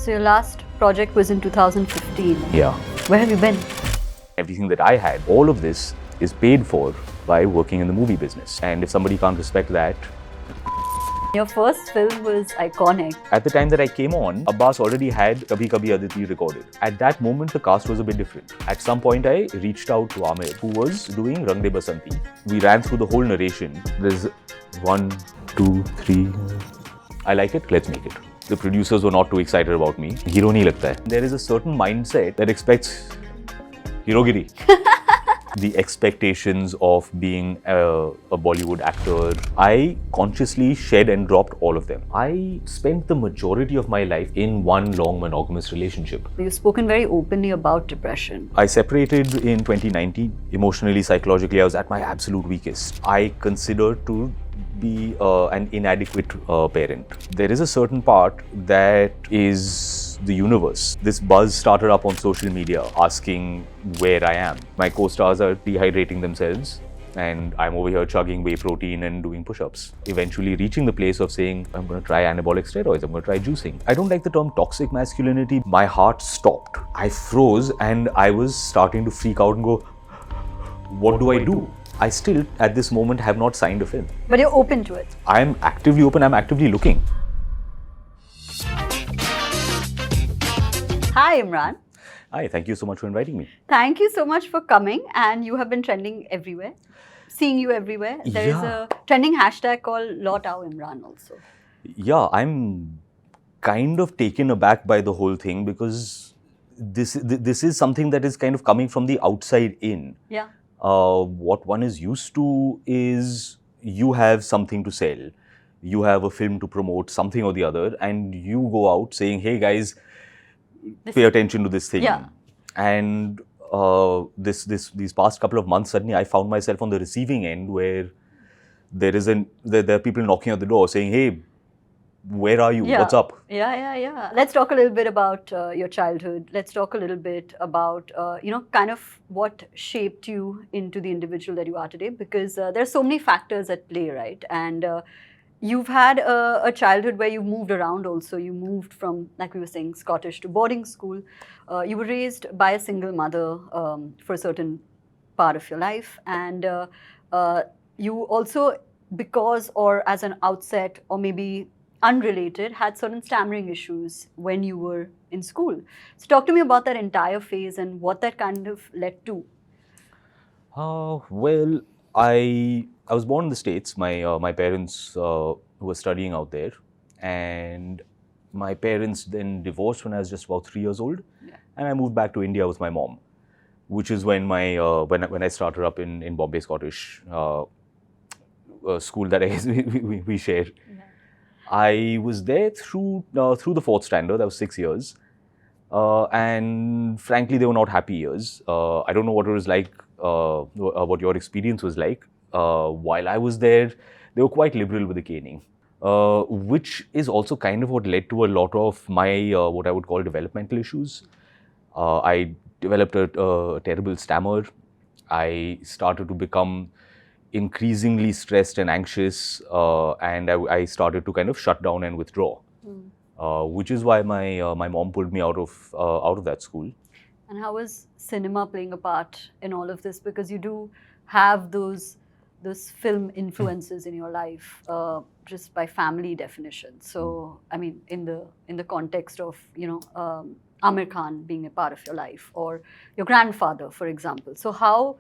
So your last project was in 2015. Yeah. Where have you been? Everything that I had, all of this is paid for by working in the movie business. And if somebody can't respect that. Your first film was iconic. At the time that I came on, Abbas already had Kabhi Kabhi Aditi recorded. At that moment, the cast was a bit different. At some point, I reached out to Aamir, who was doing Rang De Basanti. We ran through the whole narration. There's 1, 2, 3. I like it, let's make it. The producers were not too excited about me. Hero nahi lagta hai. There is a certain mindset that expects herogiri. The expectations of being a Bollywood actor, I consciously shed and dropped all of them. I spent the majority of my life in one long monogamous relationship. You've spoken very openly about depression. I separated in 2019. Emotionally, psychologically, I was at my absolute weakest. I considered to be an inadequate parent. There is a certain part that is the universe. This buzz started up on social media asking where I am. My co-stars are dehydrating themselves and I'm over here chugging whey protein and doing push-ups. Eventually reaching the place of saying, I'm going to try anabolic steroids, I'm going to try juicing. I don't like the term toxic masculinity. My heart stopped. I froze and I was starting to freak out and go, what do I do? I still, at this moment, have not signed a film. But you're open to it. I'm actively open, I'm actively looking. Hi, Imran. Hi, thank you so much for inviting me. Thank you so much for coming, and you have been trending everywhere. Seeing you everywhere. There is a trending hashtag called Laut Aao Imran also. Yeah, I'm kind of taken aback by the whole thing because this is something that is kind of coming from the outside in. Yeah. What one is used to is you have something to sell, you have a film to promote, something or the other, and you go out saying, hey guys, pay attention to this thing. Yeah. And these past couple of months, suddenly I found myself on the receiving end where there are people knocking at the door saying, hey, where are you? Yeah. What's up? Yeah. Let's talk a little bit about your childhood. Let's talk a little bit about, kind of what shaped you into the individual that you are today, because there are so many factors at play, right? And you've had a childhood where you moved around also. You moved from, like we were saying, Scottish to boarding school. You were raised by a single mother for a certain part of your life. And you also, because or as an outset, or maybe unrelated, had certain stammering issues when you were in school. So talk to me about that entire phase and what that kind of led to. Well, I was born in the States. My parents were studying out there, and my parents then divorced when I was just about 3 years old, and I moved back to India with my mom, which is when when I started up in Bombay Scottish school that we share. I was there through the 4th standard. That was 6 years, and frankly, they were not happy years. I don't know what it was like, what your experience was like. While I was there, they were quite liberal with the caning, which is also kind of what led to a lot of my what I would call developmental issues. I developed a terrible stammer. I started to become increasingly stressed and anxious, and I started to kind of shut down and withdraw, which is why my mom pulled me out of that school. And how was cinema playing a part in all of this? Because you do have those film influences in your life, just by family definition. So, I mean, in the context of Aamir Khan being a part of your life, or your grandfather, for example. So, how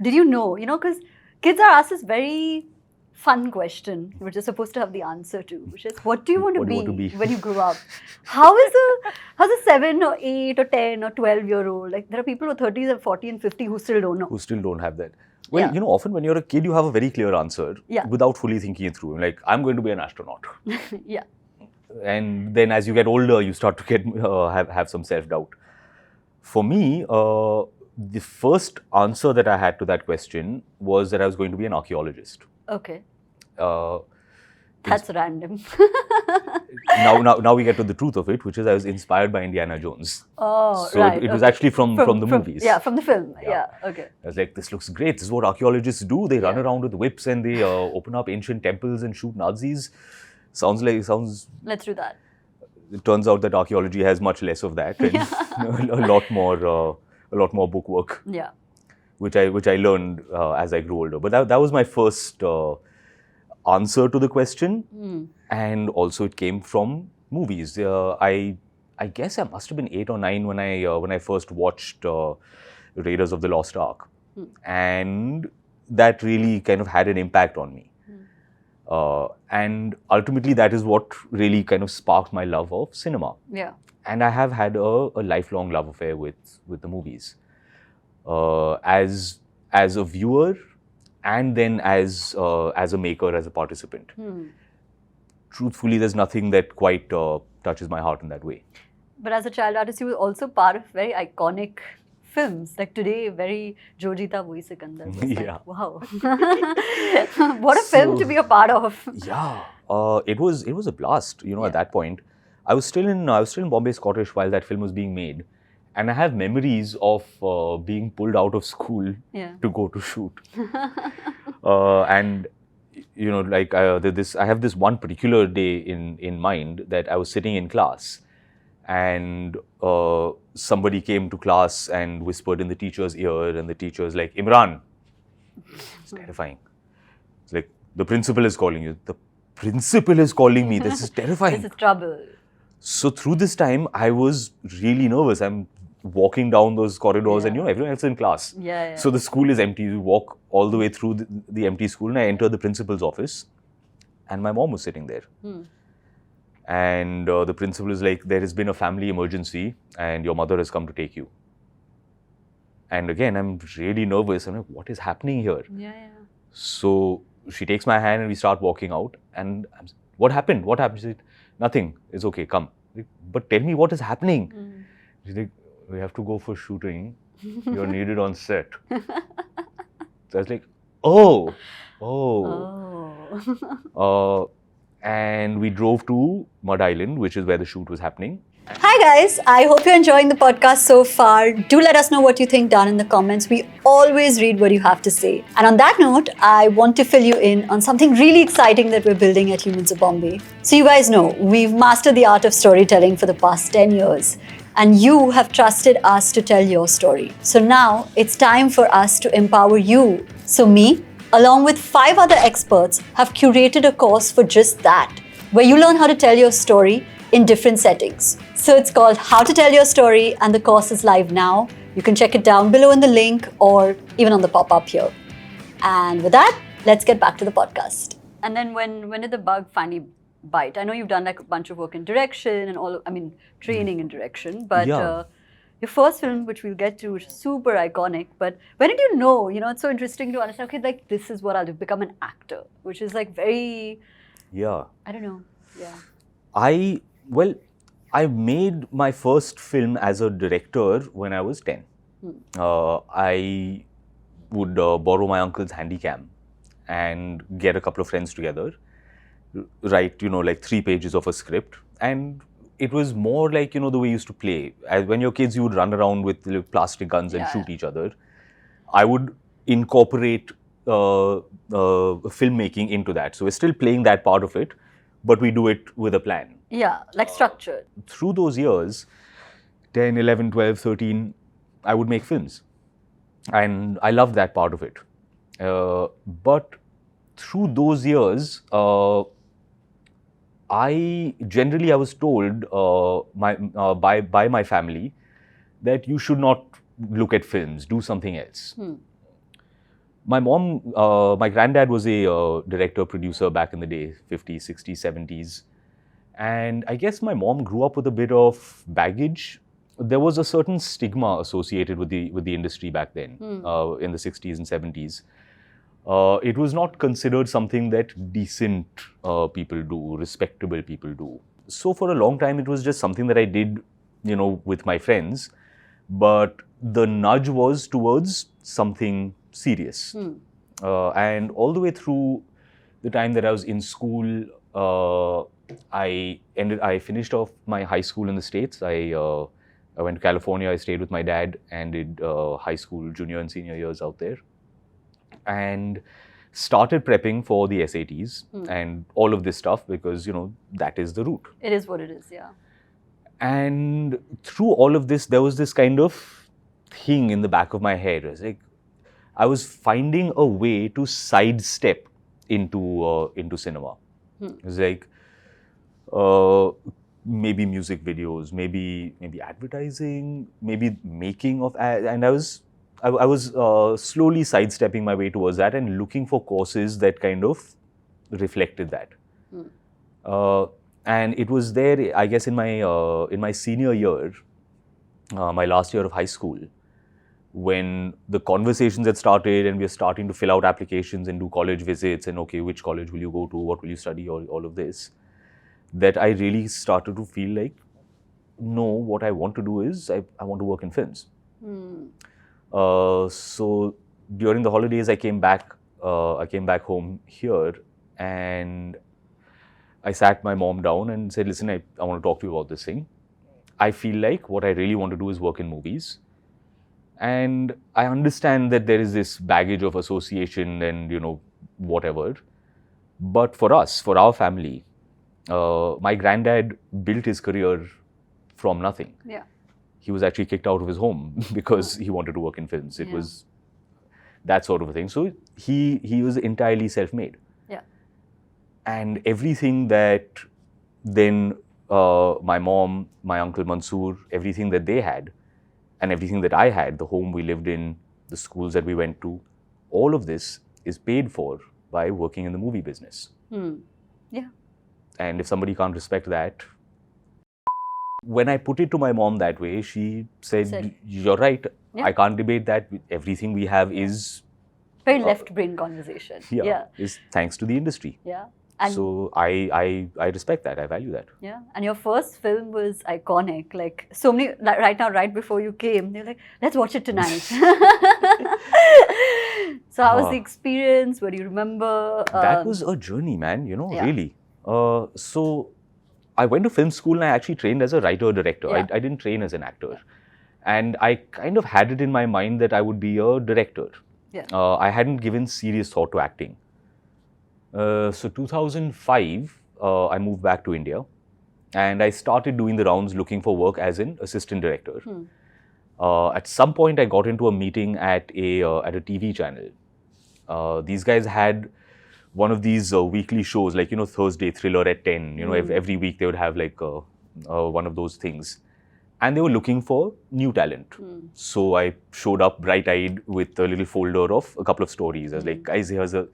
did you know? Because kids are asked this very fun question, which is supposed to have the answer to, which is, what do you want to be when you grow up? How's a 7 or 8 or 10 or 12-year-old? Like, there are people who are 30 and 40 and 50 who still don't know. Who still don't have that. Well, often when you're a kid, you have a very clear answer without fully thinking it through. Like, I'm going to be an astronaut. Yeah. And then as you get older, you start to get have some self-doubt. For me, the first answer that I had to that question was that I was going to be an archaeologist. Okay. That's random. Now we get to the truth of it, which is I was inspired by Indiana Jones. Oh, so right. it was actually from the movies. Yeah, from the film. Yeah, okay. I was like, this looks great. This is what archaeologists do. They run around with whips and they open up ancient temples and shoot Nazis. Let's do that. it turns out that archaeology has much less of that and a lot more bookwork. Yeah. Which I learned as I grew older. But that was my first answer to the question, and also it came from movies. I guess I must have been 8 or 9 when I first watched Raiders of the Lost Ark, and that really kind of had an impact on me. And ultimately, that is what really kind of sparked my love of cinema. Yeah. And I have had a lifelong love affair with the movies. As a viewer, and then as a maker, as a participant. Truthfully, there's nothing that quite touches my heart in that way. But as a child artist, you were also part of very iconic films. Like today, very Jeeta, Wohi, Sikander. Was Yeah. like, wow. What a film to be a part of. Yeah. It was a blast. At that point, I was still in Bombay, Scottish while that film was being made. And I have memories of being pulled out of school to go to shoot. And I have this one particular day in mind that I was sitting in class, and somebody came to class and whispered in the teacher's ear, and the teacher's like, "Imran." It's terrifying. It's like, the principal is calling you. The principal is calling me. This is terrifying. This is trouble. So through this time, I was really nervous. I'm walking down those corridors and everyone else in class. Yeah. So the school is empty. You walk all the way through the empty school, and I enter the principal's office, and my mom was sitting there. And the principal is like, "There has been a family emergency and your mother has come to take you." And again, I'm really nervous. I'm like, what is happening here? Yeah. So she takes my hand and we start walking out. And what happened? What happened? She said, "Nothing. It's okay. Come." Like, "But tell me what is happening." She's like, "We have to go for shooting. You're needed on set." So I was like, oh. And we drove to Mud Island, which is where the shoot was happening. Hi guys, I hope you're enjoying the podcast so far. Do let us know what you think down in the comments. We always read what you have to say. And on that note, I want to fill you in on something really exciting that we're building at Humans of Bombay. So you guys know, we've mastered the art of storytelling for the past 10 years. And you have trusted us to tell your story. So now it's time for us to empower you. So me, along with 5 other experts, have curated a course for just that, where you learn how to tell your story in different settings. So it's called How to Tell Your Story, and the course is live now. You can check it down below in the link or even on the pop-up here. And with that, let's get back to the podcast. And then when did the bug finally bite? I know you've done like a bunch of work in direction and training in direction, but your first film, which we'll get to, which is super iconic, but when did you know, it's so interesting to understand, okay, like this is what I'll do, become an actor, which is like very, I don't know, I made my first film as a director when I was 10. I would borrow my uncle's handycam and get a couple of friends together, write, like 3 pages of a script, and it was more like, the way you used to play. When you're kids, you would run around with plastic guns and shoot each other. I would incorporate filmmaking into that. So we're still playing that part of it, but we do it with a plan. Yeah, like structured. Through those years, 10, 11, 12, 13, I would make films. And I loved that part of it. But through those years, I was told by my family that you should not look at films, do something else. My mom, my granddad was a director, producer back in the day, 50s, 60s, 70s. And I guess my mom grew up with a bit of baggage. There was a certain stigma associated with the industry back then, in the 60s and 70s. It was not considered something that decent people do, respectable people do. So for a long time, it was just something that I did, with my friends. But the nudge was towards something serious. And all the way through the time that I was in school, I finished off my high school in the States. I went to California. I stayed with my dad and did high school, junior and senior years out there. And started prepping for the SATs and all of this stuff because, that is the route. It is what it is, yeah. And through all of this, there was this kind of thing in the back of my head. It was like I was finding a way to sidestep into cinema. It was like maybe music videos, maybe advertising, maybe making of ads, and I was slowly sidestepping my way towards that and looking for courses that kind of reflected that. And it was there, I guess, in my senior year, my last year of high school, when the conversations had started and we were starting to fill out applications and do college visits and, okay, which college will you go to, what will you study, all of this, that I really started to feel like, no, what I want to do is I want to work in films. So during the holidays, I came back home here, and I sat my mom down and said, listen, I want to talk to you about this thing. I feel like what I really want to do is work in movies. And I understand that there is this baggage of association and, whatever. But for us, for our family, my granddad built his career from nothing. Yeah. He was actually kicked out of his home because he wanted to work in films. It was that sort of a thing. So he was entirely self-made. Yeah. And everything that then my mom, my uncle Mansoor, everything that they had, and everything that I had, the home we lived in, the schools that we went to, all of this is paid for by working in the movie business. Yeah. And if somebody can't respect that, when I put it to my mom that way, she said you're right. Yeah. I can't debate that. Everything we have is very left-brain conversation. Is thanks to the industry. Yeah. And so I respect that. I value that. Yeah. And your first film was iconic. Like so many, right now, right before you came, they were like, let's watch it tonight. So how was the experience? What do you remember? That was a journey, man, really. So I went to film school and I actually trained as a writer-director. I didn't train as an actor. And I kind of had it in my mind that I would be a director. Yeah. I hadn't given serious thought to acting. So 2005, I moved back to India and I started doing the rounds looking for work as an assistant director. At some point, I got into a meeting at a TV channel. These guys had one of these weekly shows, like, Thursday Thriller at 10. Every week they would have like one of those things. And they were looking for new talent. So I showed up bright-eyed with a little folder of a couple of stories. I was like, guys, here's a...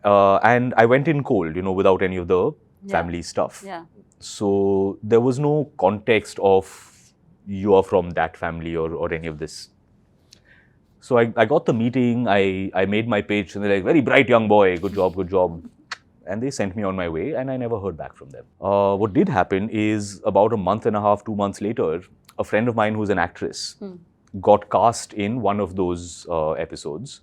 and I went in cold, without any of the family stuff. Yeah. So there was no context of you are from that family or any of this. So I got the meeting, I made my pitch, and they're like, very bright young boy, good job, good job. And they sent me on my way, and I never heard back from them. What did happen is about a month and a half, 2 months later, a friend of mine who's an actress got cast in one of those episodes.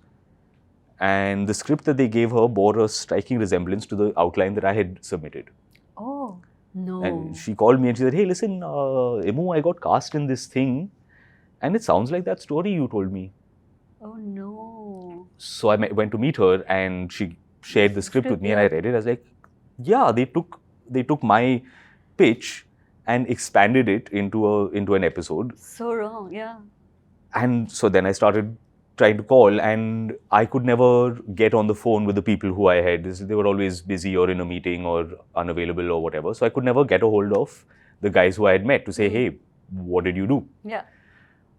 And the script that they gave her bore a striking resemblance to the outline that I had submitted. Oh, no. And she called me and she said, hey, listen, Imu, I got cast in this thing, and it sounds like that story you told me. Oh, no. So I went to meet her, and she shared the script with me, and I read it. I was like, yeah, they took my pitch and expanded it into an episode. So wrong, yeah. And so then I started trying to call, and I could never get on the phone with the people who I had. They were always busy or in a meeting or unavailable or whatever. So I could never get a hold of the guys who I had met to say, hey, what did you do? Yeah.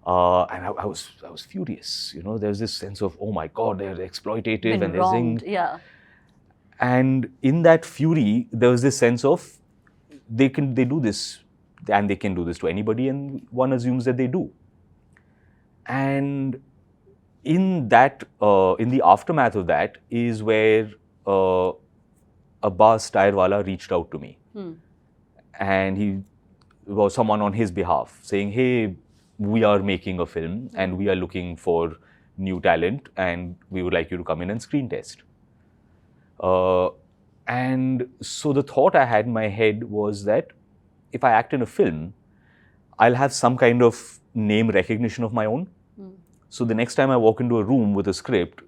And I was furious. There's this sense of, oh my God, they're exploitative and everything. Yeah. And in that fury, there was this sense of they do this, and they can do this to anybody, and one assumes that they do. And in that, in the aftermath of that, is where Abbas Tyrewala reached out to me, and he was someone on his behalf saying, "Hey, we are making a film, and we are looking for new talent, and we would like you to come in and screen test." And so the thought I had in my head was that if I act in a film, I'll have some kind of name recognition of my own. So the next time I walk into a room with a script,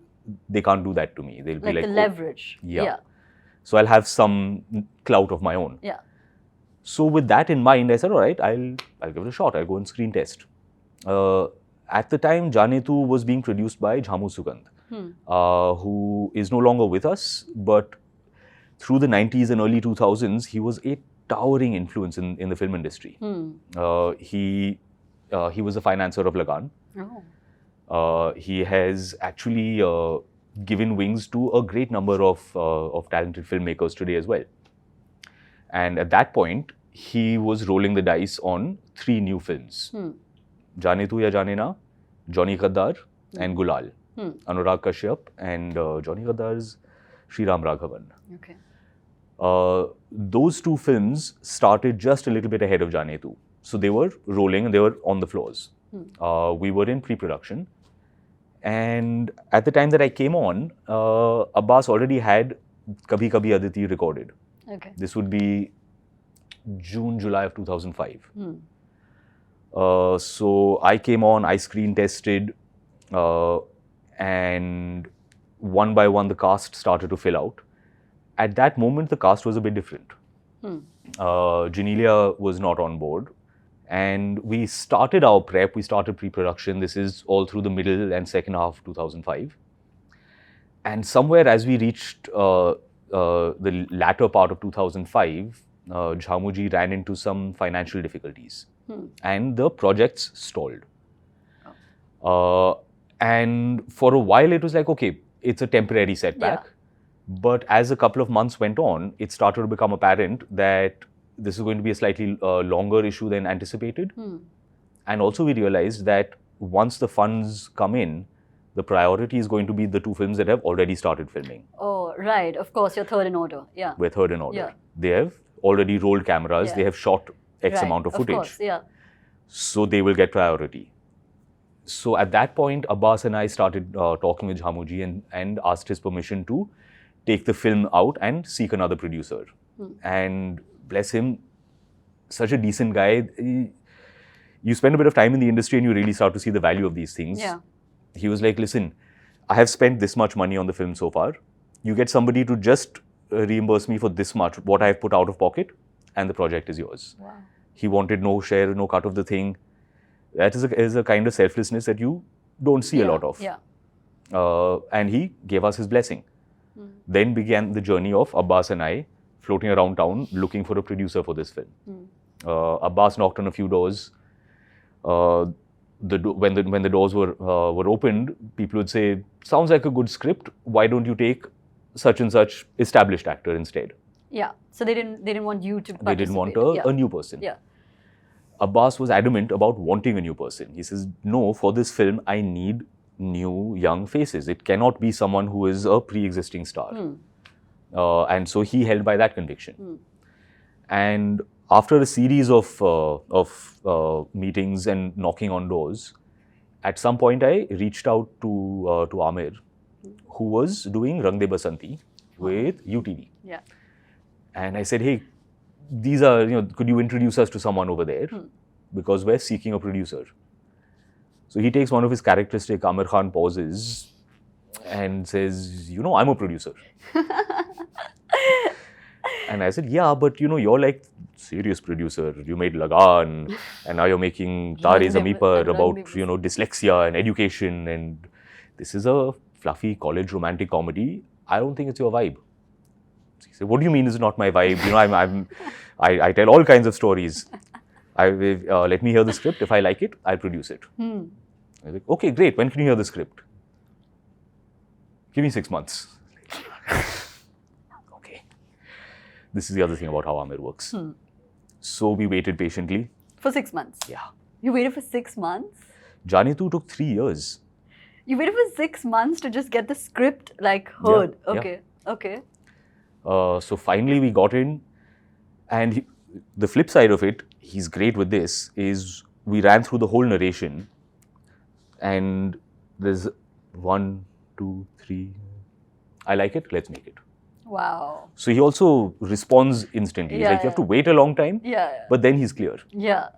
they can't do that to me. They'll be like, the leverage. Yeah. So I'll have some clout of my own. Yeah. So with that in mind, I said, all right, I'll give it a shot. I'll go and screen test. At the time, Jaane Tu was being produced by Sikander, who is no longer with us, but through the 90s and early 2000s, he was a towering influence in the film industry. He was a financer of Lagan. He has actually given wings to a great number of talented filmmakers today as well. And at that point, he was rolling the dice on 3 new films. Jaane Tu Ya Jaane Na, Johnny Gaddar and Gulal. Anurag Kashyap and Johnny Gaddar's Sriram Raghavan. Okay. Those 2 films started just a little bit ahead of Jaane Tu. So they were rolling and they were on the floors. We were in pre-production. And at the time that I came on, Abbas already had Kabhi Kabhi Aditi recorded. Okay. This would be June, July of 2005. So I came on, I screen tested, and one by one the cast started to fill out. At that moment, the cast was a bit different. Janelia was not on board. And we started our prep, we started pre-production. This is all through the middle and second half of 2005. And somewhere as we reached the latter part of 2005, Jhamuji ran into some financial difficulties. And the projects stalled. And for a while it was like, okay, it's a temporary setback. Yeah. But as a couple of months went on, it started to become apparent that this is going to be a slightly longer issue than anticipated. And also we realized that once the funds come in, the priority is going to be the 2 films that have already started filming. Oh, right. Of course, you're third in order. Yeah. We're third in order. Yeah. They have already rolled cameras. Yeah. They have shot X Right. amount of footage. Of course, yeah. So they will get priority. So at that point, Abbas and I started talking with Jhamuji and asked his permission to take the film out and seek another producer. And bless him, such a decent guy. You spend a bit of time in the industry and you really start to see the value of these things. Yeah. He was like, listen, I have spent this much money on the film so far. You get somebody to just reimburse me for this much, what I have put out of pocket, and the project is yours. Wow. He wanted no share, no cut of the thing. That is a kind of selflessness that you don't see a lot of. Yeah. And he gave us his blessing. Then began the journey of Abbas and I floating around town looking for a producer for this film. Abbas knocked on a few doors. When the doors were opened, people would say, "Sounds like a good script. Why don't you take such and such established actor instead?" Yeah. So they didn't want you to participate. They didn't want a new person. Yeah. Abbas was adamant about wanting a new person. He says, "No, for this film, I need new young faces. It cannot be someone who is a pre-existing star." And so he held by that conviction. And after a series of meetings and knocking on doors, at some point I reached out to Aamir, who was doing Rang De Basanti with UTV. Yeah. And I said, hey, these are, could you introduce us to someone over there? Because we're seeking a producer. So he takes one of his characteristic Aamir Khan pauses and says, I'm a producer. And I said, yeah, but you're like serious producer. You made Lagan and now you're making Tare Zameen Par about, dyslexia and education, and this is a fluffy college romantic comedy. I don't think it's your vibe. So he said, what do you mean it's not my vibe? I tell all kinds of stories. Let me hear the script. If I like it, I'll produce it. I was like, okay, great. When can you hear the script? Give me 6 months. Okay. This is the other thing about how Aamir works. So we waited patiently. For 6 months? Yeah. You waited for 6 months? Jaane Tu took 3 years. You waited for 6 months to just get the script heard? Yeah, okay, okay. So finally we got in, and the flip side of it, he's great with this, is we ran through the whole narration, and there's 1, 2, 3, I like it, let's make it. Wow. So he also responds instantly. He's like, you have to wait a long time, but then he's clear. Yeah.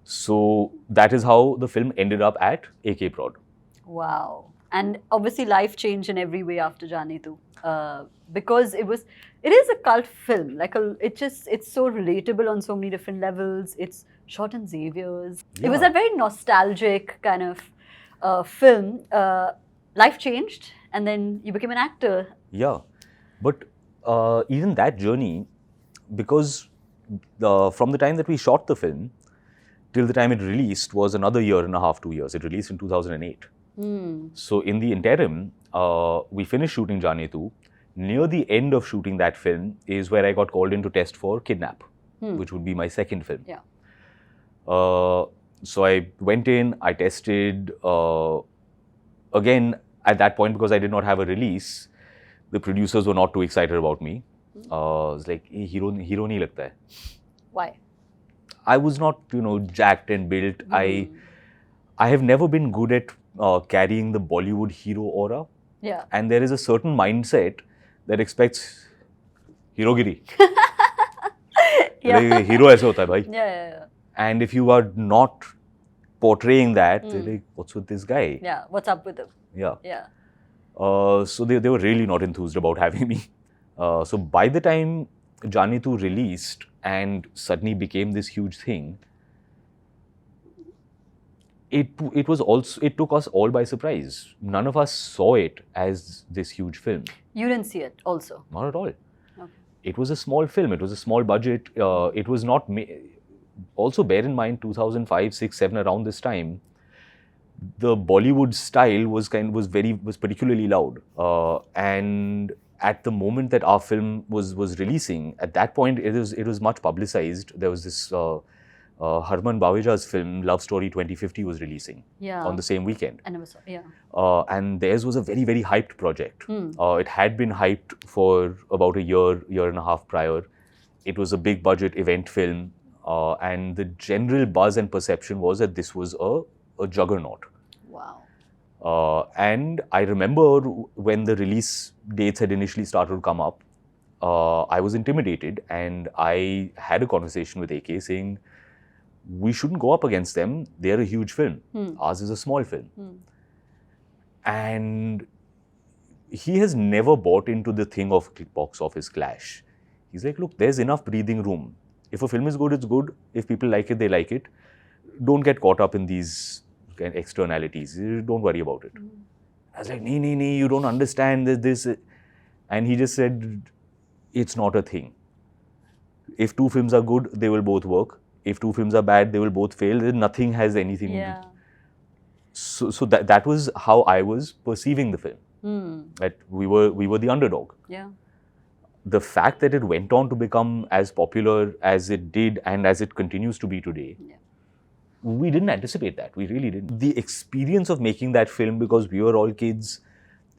So that is how the film ended up at AK Prod. Wow. And obviously, life changed in every way after Jaane Tu, because it is a cult film. It's so relatable on so many different levels. It's shot in Xavier's. It was Yeah. a very nostalgic kind of film. Life changed, and then you became an actor. Yeah, but even that journey, because from the time that we shot the film till the time it released was another year and a half, 2 years. It released in 2008. So in the interim, we finished shooting Jaane Tu. Near the end of shooting that film is where I got called in to test for Kidnap, which would be my second film. Yeah. So I went in, I tested. Again, at that point, because I did not have a release, the producers were not too excited about me. It was like, hero nahi lagta hai. Why? I was not, jacked and built. I have never been good at carrying the Bollywood hero aura. Yeah. And there is a certain mindset that expects herogiri. Yeah. Like, hero aise hota hai, bhai. Yeah. And if you are not portraying that, they're like, what's with this guy? Yeah. What's up with him? Yeah. Yeah. So they were really not enthused about having me. So by the time Jaane Tu released and suddenly became this huge thing, it took us all by surprise. None of us saw it as this huge film. You didn't see it also? Not at all. Okay. It was a small film. It was a small budget. It was not. Also, bear in mind, 2005, 6, 7, around this time, the Bollywood style was particularly loud. And at the moment that our film was releasing, at that point it was much publicized. There was this Harman Baweja's film Love Story 2050 was releasing on the same weekend. I never saw. Yeah. And theirs was a very, very hyped project. It had been hyped for about a year and a half prior. It was a big budget event film, and the general buzz and perception was that this was a juggernaut. Wow. And I remember when the release dates had initially started to come up, I was intimidated, and I had a conversation with AK saying, we shouldn't go up against them. They're a huge film. Ours is a small film. And he has never bought into the thing of box office clash. He's like, look, there's enough breathing room. If a film is good, it's good. If people like it, they like it. Don't get caught up in these externalities. Don't worry about it. I was like, nee, you don't understand this. And he just said, it's not a thing. If two films are good, they will both work. If two films are bad, they will both fail. Nothing has anything. Yeah. So that was how I was perceiving the film. That we were the underdog. Yeah. The fact that it went on to become as popular as it did and as it continues to be today, we didn't anticipate that. We really didn't. The experience of making that film, because we were all kids,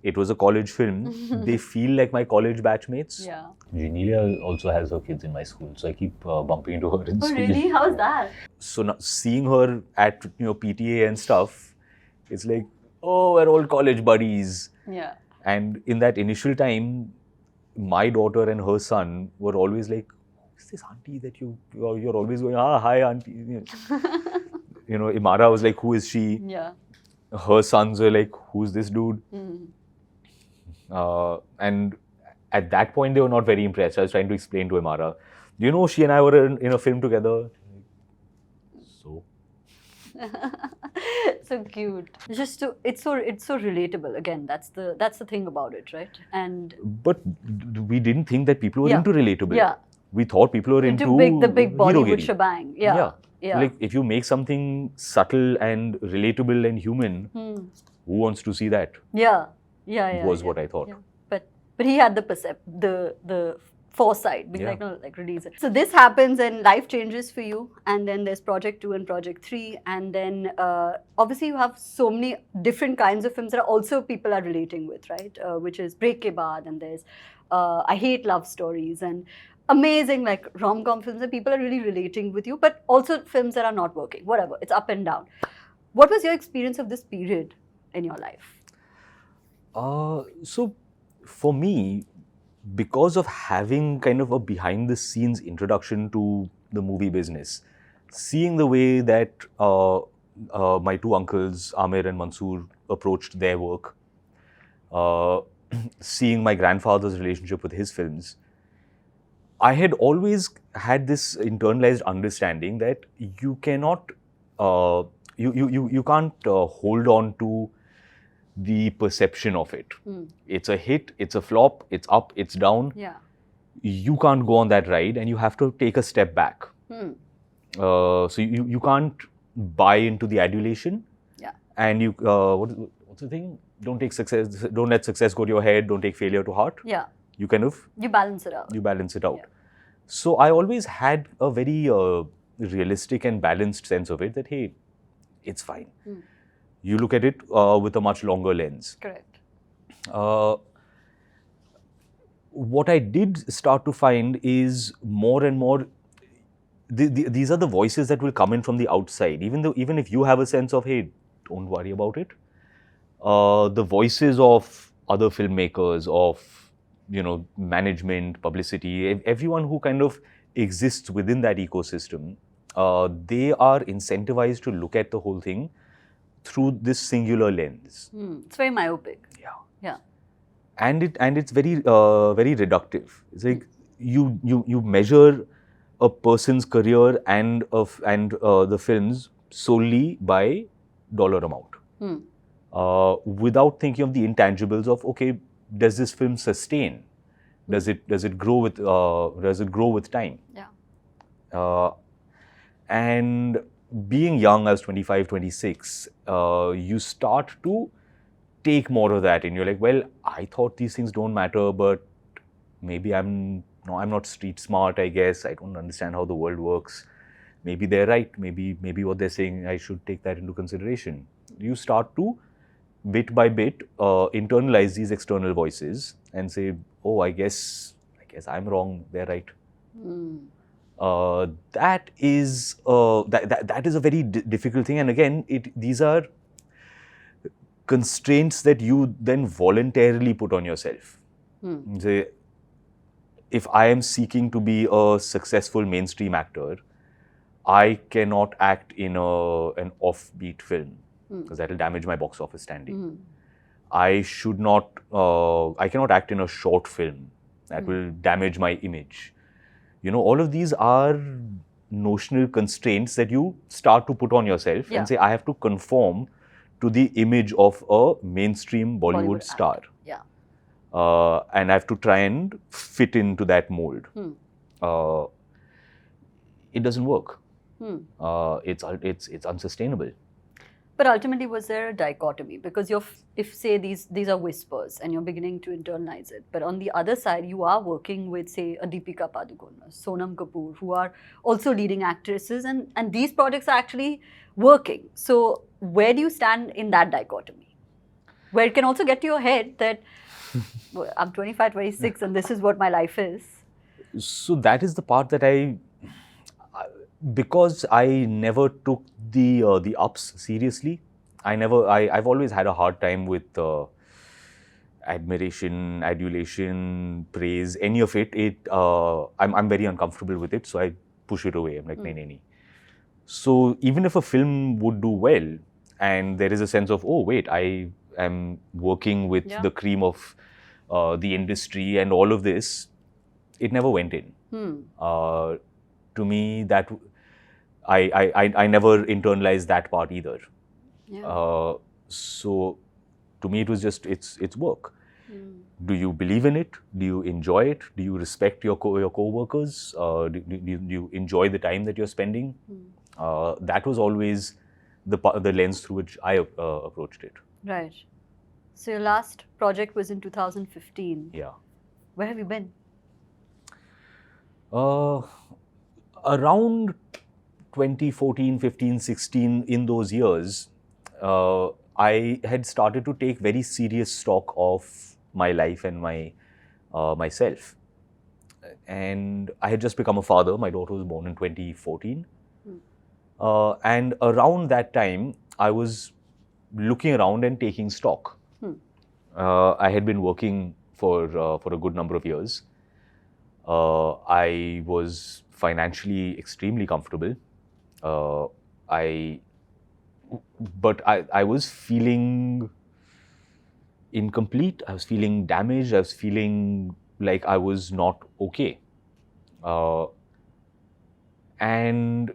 it was a college film, they feel like my college batchmates. Yeah. Genelia also has her kids in my school, so I keep bumping into her in school. Oh, really? How's that? So now, seeing her at PTA and stuff, it's like, oh, we're all college buddies. Yeah. And in that initial time, my daughter and her son were always like, who's this auntie that you're always going, hi auntie. Imara was like, who is she? Yeah. Her sons were like, who's this dude? And at that point, they were not very impressed. I was trying to explain to Imara, do you know she and I were in a film together? So? So cute. It's so relatable. Again, that's the thing about it, right? But we didn't think that people were into relatable. Yeah. We thought people were into the big Bollywood herogiri. shebang. Yeah. So like, if you make something subtle and relatable and human, who wants to see that? Yeah. Was what I thought. Yeah. But he had the foresight, being like release it. So this happens and life changes for you, and then there's Project 2 and Project 3, and then obviously you have so many different kinds of films that also people are relating with, right? Which is Break Ke Baad, and there's I Hate Love Stories, and amazing like rom-com films that people are really relating with you, but also films that are not working, whatever, it's up and down. What was your experience of this period in your life? So for me, because of having kind of a behind-the-scenes introduction to the movie business, seeing the way that my two uncles, Aamir and Mansoor, approached their work, uh, seeing my grandfather's relationship with his films, I had always had this internalized understanding that you cannot, you can't hold on to the perception of it. It's a hit, it's a flop, it's up, it's down. Yeah. You can't go on that ride, and you have to take a step back. So you can't buy into the adulation. Yeah. And you what's the thing? Don't let success go to your head. Don't take failure to heart. Yeah. You kind of balance it out. You balance it out. Yeah. So I always had a very realistic and balanced sense of it. That hey, it's fine. You look at it with a much longer lens. Correct. What I did start to find is more and more. These are the voices that will come in from the outside. Even if you have a sense of hey, don't worry about it. The voices of other filmmakers, of management, publicity, everyone who kind of exists within that ecosystem, they are incentivized to look at the whole thing through this singular lens. It's very myopic. Yeah. Yeah. And it's very very reductive. It's like you measure a person's career and the films solely by dollar amount, without thinking of the intangibles of okay, does this film sustain? Does it grow with time? Yeah. And being young, I was 25, 26, you start to take more of that, and you're like, well, I thought these things don't matter, but maybe I'm not street smart, I guess. I don't understand how the world works. Maybe they're right. Maybe what they're saying, I should take that into consideration. You start to, bit by bit, internalize these external voices and say, oh, I guess I'm wrong. They're right. That is that is a very difficult thing. And again, these are constraints that you then voluntarily put on yourself. Say, if I am seeking to be a successful mainstream actor, I cannot act in an offbeat film because that will damage my box office standing. I cannot act in a short film that will damage my image. All of these are notional constraints that you start to put on yourself and say, I have to conform to the image of a mainstream Bollywood star. Yeah. And I have to try and fit into that mold. It doesn't work. It's unsustainable. But ultimately, was there a dichotomy? Because if say these are whispers and you're beginning to internalize it, but on the other side, you are working with, say, a Deepika Padukone, Sonam Kapoor, who are also leading actresses, and these projects are actually working. So where do you stand in that dichotomy? Where it can also get to your head that I'm 25, 26 and this is what my life is. So that is the part that because I never took the ups seriously. I've always had a hard time with admiration, adulation, praise, any of it. I'm very uncomfortable with it, so I push it away. I'm like, nee. So even if a film would do well, and there is a sense of, oh wait, I am working with the cream of the industry and all of this, it never went in. To me, that I never internalized that part either. Yeah. So to me, it was just it's work. Do you believe in it? Do you enjoy it? Do you respect your co-workers? Do you enjoy the time that you're spending? That was always the lens through which I approached it. Right. So your last project was in 2015. Yeah. Where have you been? Around 2014, 15, 16, in those years, I had started to take very serious stock of my life and myself. And I had just become a father. My daughter was born in 2014. And around that time, I was looking around and taking stock. I had been working for a good number of years. I was financially extremely comfortable. But I was feeling incomplete. I was feeling damaged. I was feeling like I was not okay. And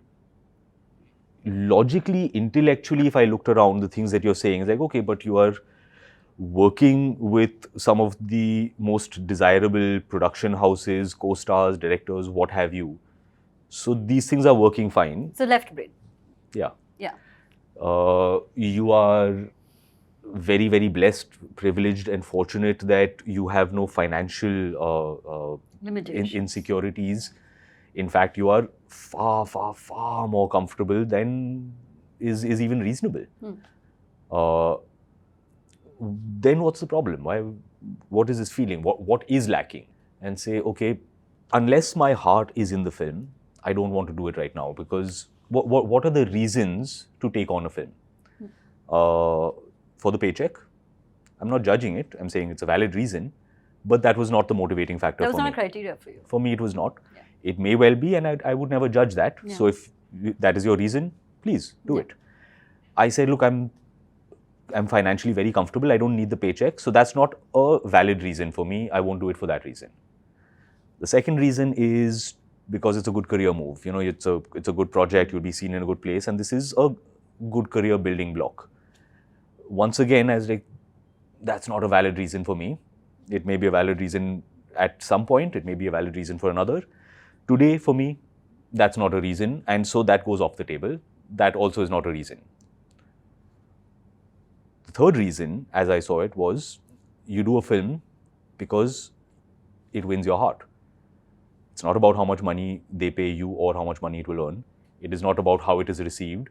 logically, intellectually, if I looked around, the things that you're saying is like, okay, but you are working with some of the most desirable production houses, co-stars, directors, what have you. So these things are working fine. So left brain. Yeah. Yeah. You are very, very blessed, privileged and fortunate that you have no financial Limitations. insecurities. In fact, you are far, far, far more comfortable than is even reasonable. Then what's the problem? What is this feeling? What is lacking? And say, okay, unless my heart is in the film, I don't want to do it right now, because what are the reasons to take on a film? For the paycheck? I'm not judging it. I'm saying it's a valid reason, but that was not the motivating factor for me. That was not a criteria for you. For me, it was not. Yeah. It may well be, and I would never judge that. Yeah. So if that is your reason, please do it. I said, look, I'm financially very comfortable. I don't need the paycheck. So that's not a valid reason for me. I won't do it for that reason. The second reason is because it's a good career move. You know, it's a good project. You'll be seen in a good place, and this is a good career building block. Once again, I was like, that's not a valid reason for me. It may be a valid reason at some point. It may be a valid reason for another. Today, for me, that's not a reason. And so that goes off the table. That also is not a reason. The third reason, as I saw it, was you do a film because it wins your heart. It's not about how much money they pay you or how much money it will earn. It is not about how it is received.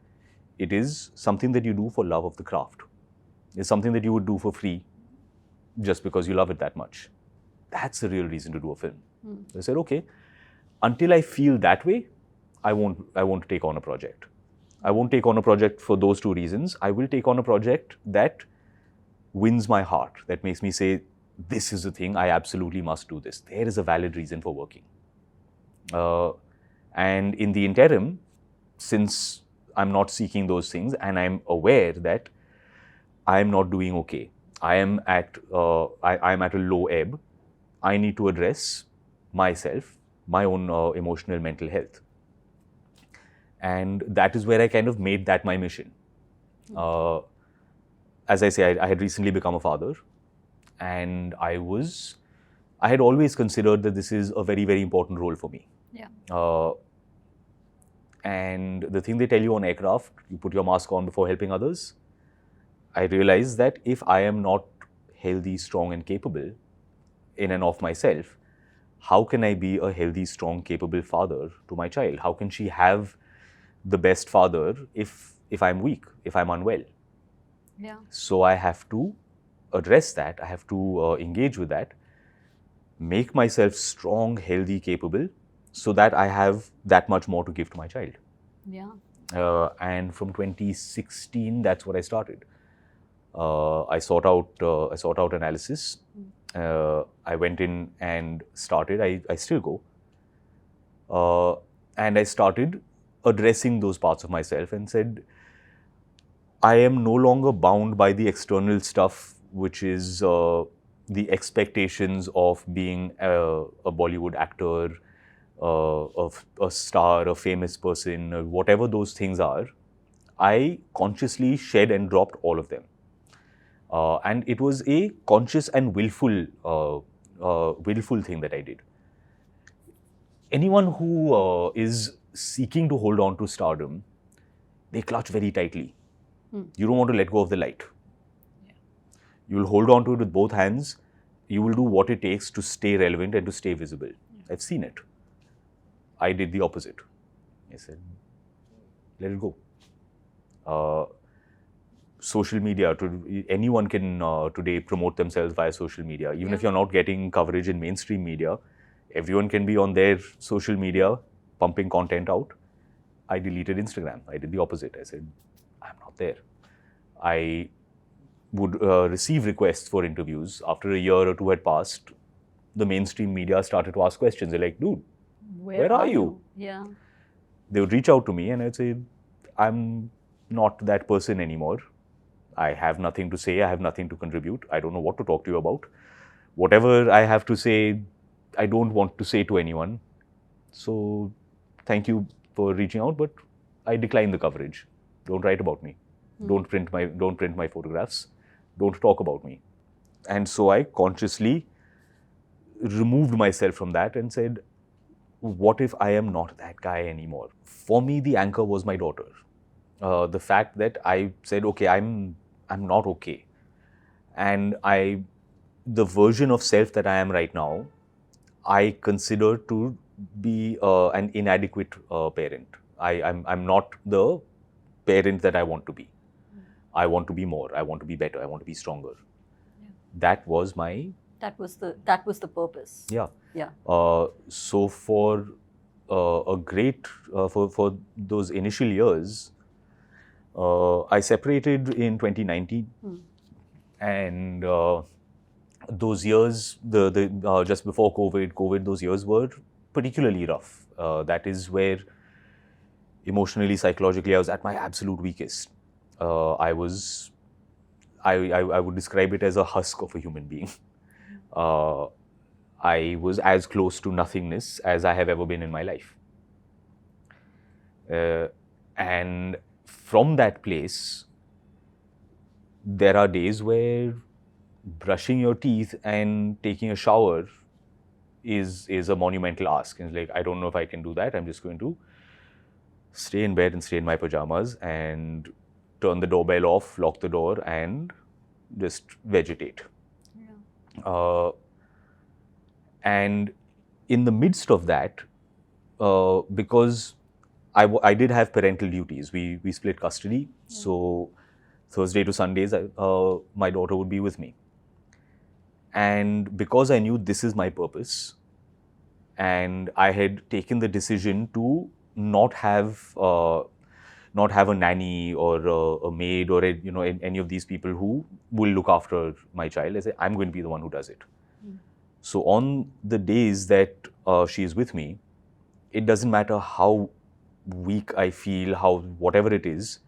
It is something that you do for love of the craft. It's something that you would do for free just because you love it that much. That's the real reason to do a film. So I said, okay, until I feel that way, I won't take on a project. I won't take on a project for those two reasons. I will take on a project that wins my heart, that makes me say, this is the thing, I absolutely must do this. There is a valid reason for working. And in the interim, since I'm not seeking those things and I'm aware that I'm not doing okay, I am at a low ebb, I need to address myself, my own emotional, mental health. And that is where I kind of made that my mission. As I say, I had recently become a father, and I had always considered that this is a very, very important role for me. Yeah. And the thing they tell you on aircraft, you put your mask on before helping others. I realized that if I am not healthy, strong and capable in and of myself, how can I be a healthy, strong, capable father to my child? How can she have the best father if I'm weak, if I'm unwell? Yeah. So I have to address that. I have to engage with that, make myself strong, healthy, capable, so that I have that much more to give to my child. Yeah. And from 2016, that's what I started. I sought out analysis. I went in and started. I still go. And I started addressing those parts of myself and said, I am no longer bound by the external stuff, which is the expectations of being a Bollywood actor, of a star, a famous person, or whatever those things are. I consciously shed and dropped all of them. And it was a conscious and willful thing that I did. Anyone who is seeking to hold on to stardom, they clutch very tightly. You don't want to let go of the light. Yeah. You'll hold on to it with both hands. You will do what it takes to stay relevant and to stay visible. Yeah. I've seen it. I did the opposite. I said, let it go. Social media, anyone can today promote themselves via social media. Even if you're not getting coverage in mainstream media, everyone can be on their social media pumping content out. I deleted Instagram. I did the opposite. I said, I'm not there. I would receive requests for interviews. After a year or two had passed, the mainstream media started to ask questions. They're like, dude, where are you? Yeah. They would reach out to me and I'd say, I'm not that person anymore. I have nothing to say. I have nothing to contribute. I don't know what to talk to you about. Whatever I have to say, I don't want to say to anyone. So thank you for reaching out, but I decline the coverage. Don't write about me. Don't print my photographs. Don't talk about me. And so I consciously removed myself from that and said, what if I am not that guy anymore? For me, the anchor was my daughter. The fact that I said, okay, I'm not okay. And the version of self that I am right now, I consider to be an inadequate parent. I'm not the parent that I want to be. I want to be more. I want to be better. I want to be stronger. Yeah. That was the purpose. Yeah. Yeah. So for for those initial years, I separated in 2019, and those years, the just before COVID, those years were particularly rough. That is where emotionally, psychologically, I was at my absolute weakest. I would describe it as a husk of a human being. I was as close to nothingness as I have ever been in my life. And from that place, there are days where brushing your teeth and taking a shower is a monumental ask. It's like, I don't know if I can do that. I'm just going to stay in bed and stay in my pajamas and turn the doorbell off, lock the door, and just vegetate. Yeah. And in the midst of that, because I did have parental duties, we split custody. Yeah. So Thursday to Sundays, my daughter would be with me. And because I knew this is my purpose, and I had taken the decision to not have a nanny or a maid or any of these people who will look after my child, I say, I'm going to be the one who does it. So on the days that she is with me, it doesn't matter how weak I feel, whatever it is,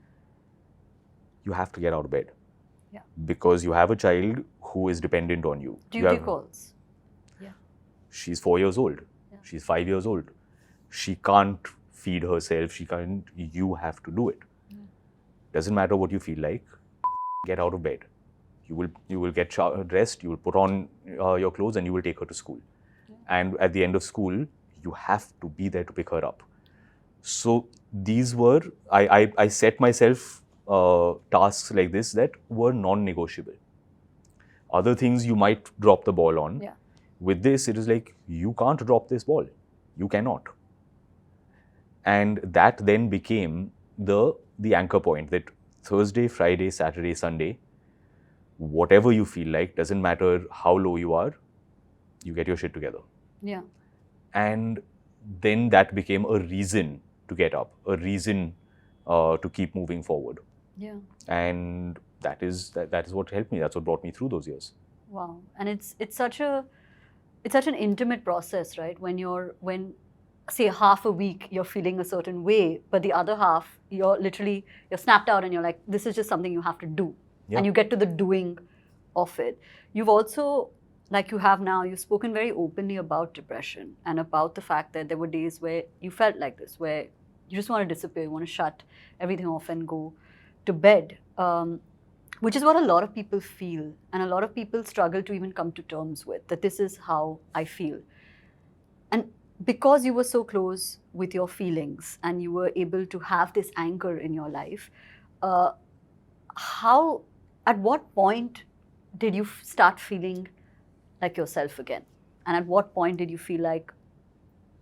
you have to get out of bed. Yeah. Because you have a child who is dependent on you. Duty calls. Yeah. She's 4 years old. Yeah. She's 5 years old. She can't feed herself. You have to do it. Yeah. Doesn't matter what you feel like. Get out of bed. You will get dressed, you will put on your clothes, and you will take her to school. Yeah. And at the end of school, you have to be there to pick her up. So these were, I set myself tasks like this that were non-negotiable. Other things you might drop the ball on. Yeah. With this, it is like, you can't drop this ball. You cannot. And that then became the anchor point, that Thursday, Friday, Saturday, Sunday, whatever you feel like, doesn't matter how low you are, you get your shit together. Yeah. And then that became a reason to get up, a reason to keep moving forward. Yeah. And that is what helped me. That's what brought me through those years. Wow. And it's such an intimate process, right? When say half a week you're feeling a certain way, but the other half you're snapped out and you're like, this is just something you have to do. Yeah. And you get to the doing of it. You've also, like you have now, you've spoken very openly about depression and about the fact that there were days where you felt like this, where you just want to disappear, you want to shut everything off and go to bed, which is what a lot of people feel. And a lot of people struggle to even come to terms with, that this is how I feel. And because you were so close with your feelings and you were able to have this anchor in your life, at what point did you start feeling like yourself again? And at what point did you feel like,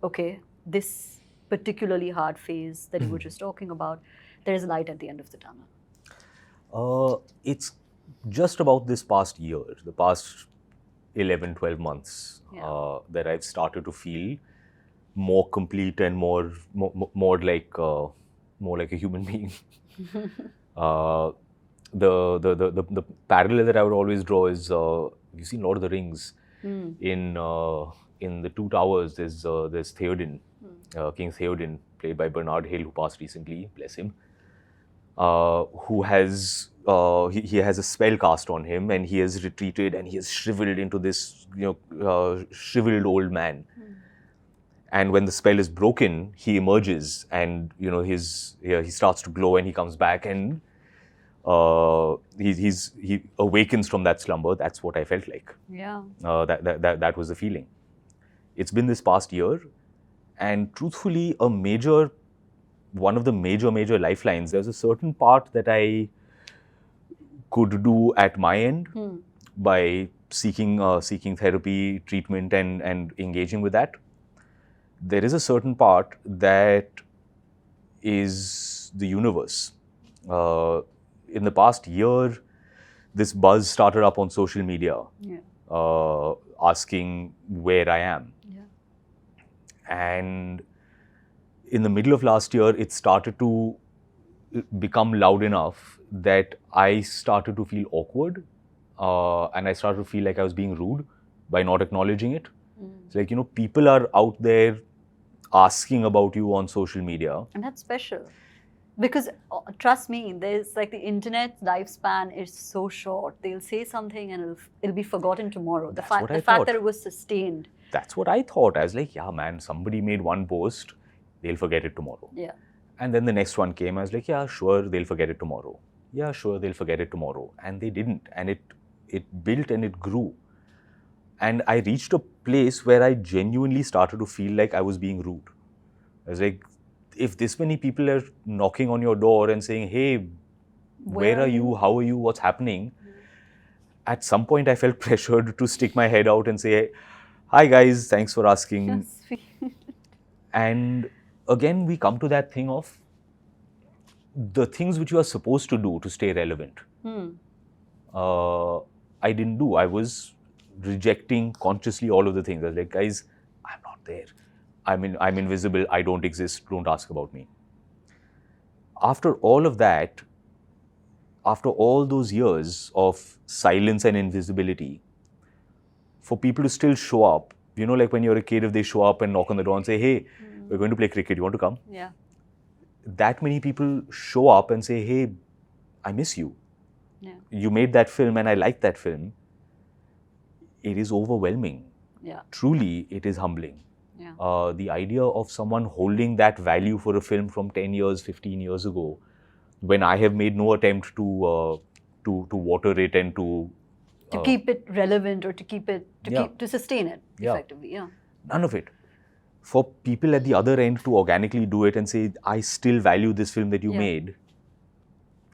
okay, this particularly hard phase that you were just talking about, there is light at the end of the tunnel? It's just about this past year, the past 11, 12 months, that I've started to feel more complete and more like a human being. The parallel that I would always draw is, you've seen Lord of the Rings. In the Two Towers, there's Theoden, King Theoden, played by Bernard Hill, who passed recently, bless him, who has he has a spell cast on him, and he has retreated, and he has shriveled into this, shriveled old man. And when the spell is broken, he emerges, and he starts to glow, and he comes back, and he awakens from that slumber. That's what I felt like. Yeah. That was the feeling. It's been this past year, and truthfully, one of the major lifelines. There's a certain part that I could do at my end by seeking therapy, treatment, and engaging with that. There is a certain part that is the universe. In the past year, this buzz started up on social media, asking where I am. Yeah. And in the middle of last year, it started to become loud enough that I started to feel awkward, and I started to feel like I was being rude by not acknowledging it. It's like, people are out there asking about you on social media. And that's special. Because trust me, there's like the internet lifespan is so short. They'll say something and it'll be forgotten tomorrow. The fact that it was sustained. That's what I thought. I was like, yeah, man, somebody made one post, they'll forget it tomorrow. Yeah. And then the next one came. I was like, yeah, sure, they'll forget it tomorrow. Yeah, sure, they'll forget it tomorrow. And they didn't. And it built and it grew. And I reached a place where I genuinely started to feel like I was being rude. I was like, if this many people are knocking on your door and saying, hey, where are you? How are you? What's happening? At some point, I felt pressured to stick my head out and say, hi guys, thanks for asking. And again, we come to that thing of the things which you are supposed to do to stay relevant. I didn't do. I was rejecting consciously all of the things. I was like, guys, I'm not there. I'm invisible. I don't exist. Don't ask about me. After all of that, after all those years of silence and invisibility, for people to still show up, like when you're a kid, if they show up and knock on the door and say, hey, we're going to play cricket, you want to come? Yeah. That many people show up and say, hey, I miss you. Yeah. You made that film and I like that film. It is overwhelming. Yeah. Truly, it is humbling. Yeah. The idea of someone holding that value for a film from 10 years, 15 years ago, when I have made no attempt to water it and to keep it relevant or to sustain it effectively. Yeah. None of it. For people at the other end to organically do it and say, I still value this film that you made,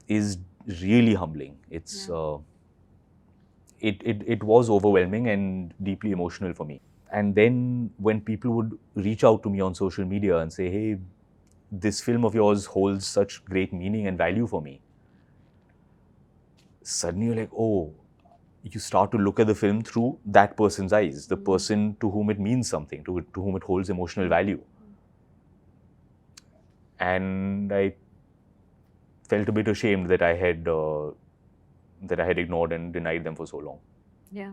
is really humbling. It's it was overwhelming and deeply emotional for me. And then when people would reach out to me on social media and say, hey, this film of yours holds such great meaning and value for me, suddenly you're like, oh, you start to look at the film through that person's eyes, the person to whom it means something, to whom it holds emotional value. And I felt a bit ashamed that I had ignored and denied them for so long. Yeah.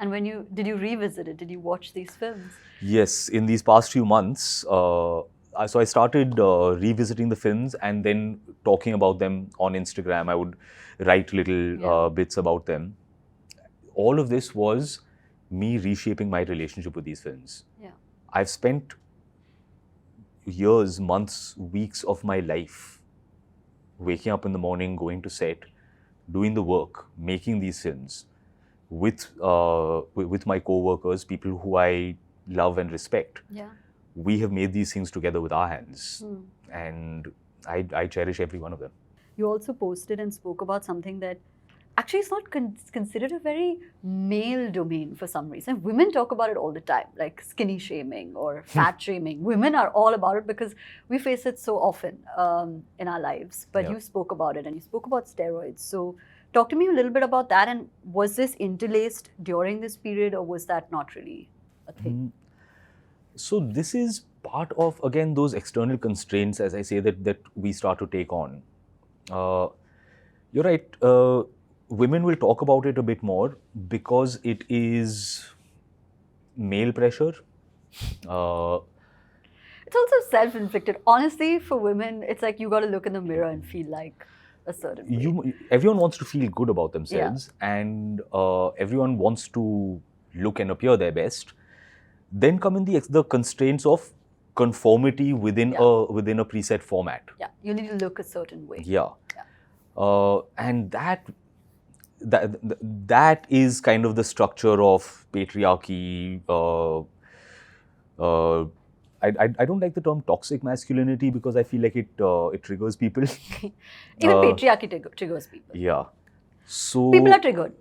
And did you revisit it? Did you watch these films? Yes, in these past few months, so I started revisiting the films and then talking about them on Instagram. I would write little bits about them. All of this was me reshaping my relationship with these films. Yeah. I've spent years, months, weeks of my life waking up in the morning, going to set, doing the work, making these films with my co-workers, people who I love and respect. Yeah. We have made these things together with our hands, and I cherish every one of them. You also posted and spoke about something that actually is not considered a very male domain for some reason. Women talk about it all the time, like skinny shaming or fat shaming. Women are all about it because we face it so often in our lives. But you spoke about it, and you spoke about steroids. So talk to me a little bit about that. And was this interlaced during this period, or was that not really a thing? So this is part of, again, those external constraints, as I say, that we start to take on. You're right. Women will talk about it a bit more because it is male pressure. It's also self-inflicted. Honestly, for women, it's like you got to look in the mirror and feel like a certain way. Everyone wants to feel good about themselves, and everyone wants to look and appear their best. Then come in the constraints of conformity within a preset format. Yeah, you need to look a certain way. Yeah. And that is kind of the structure of patriarchy. I don't like the term toxic masculinity because I feel like it triggers people. Even patriarchy triggers people. Yeah. So people are triggered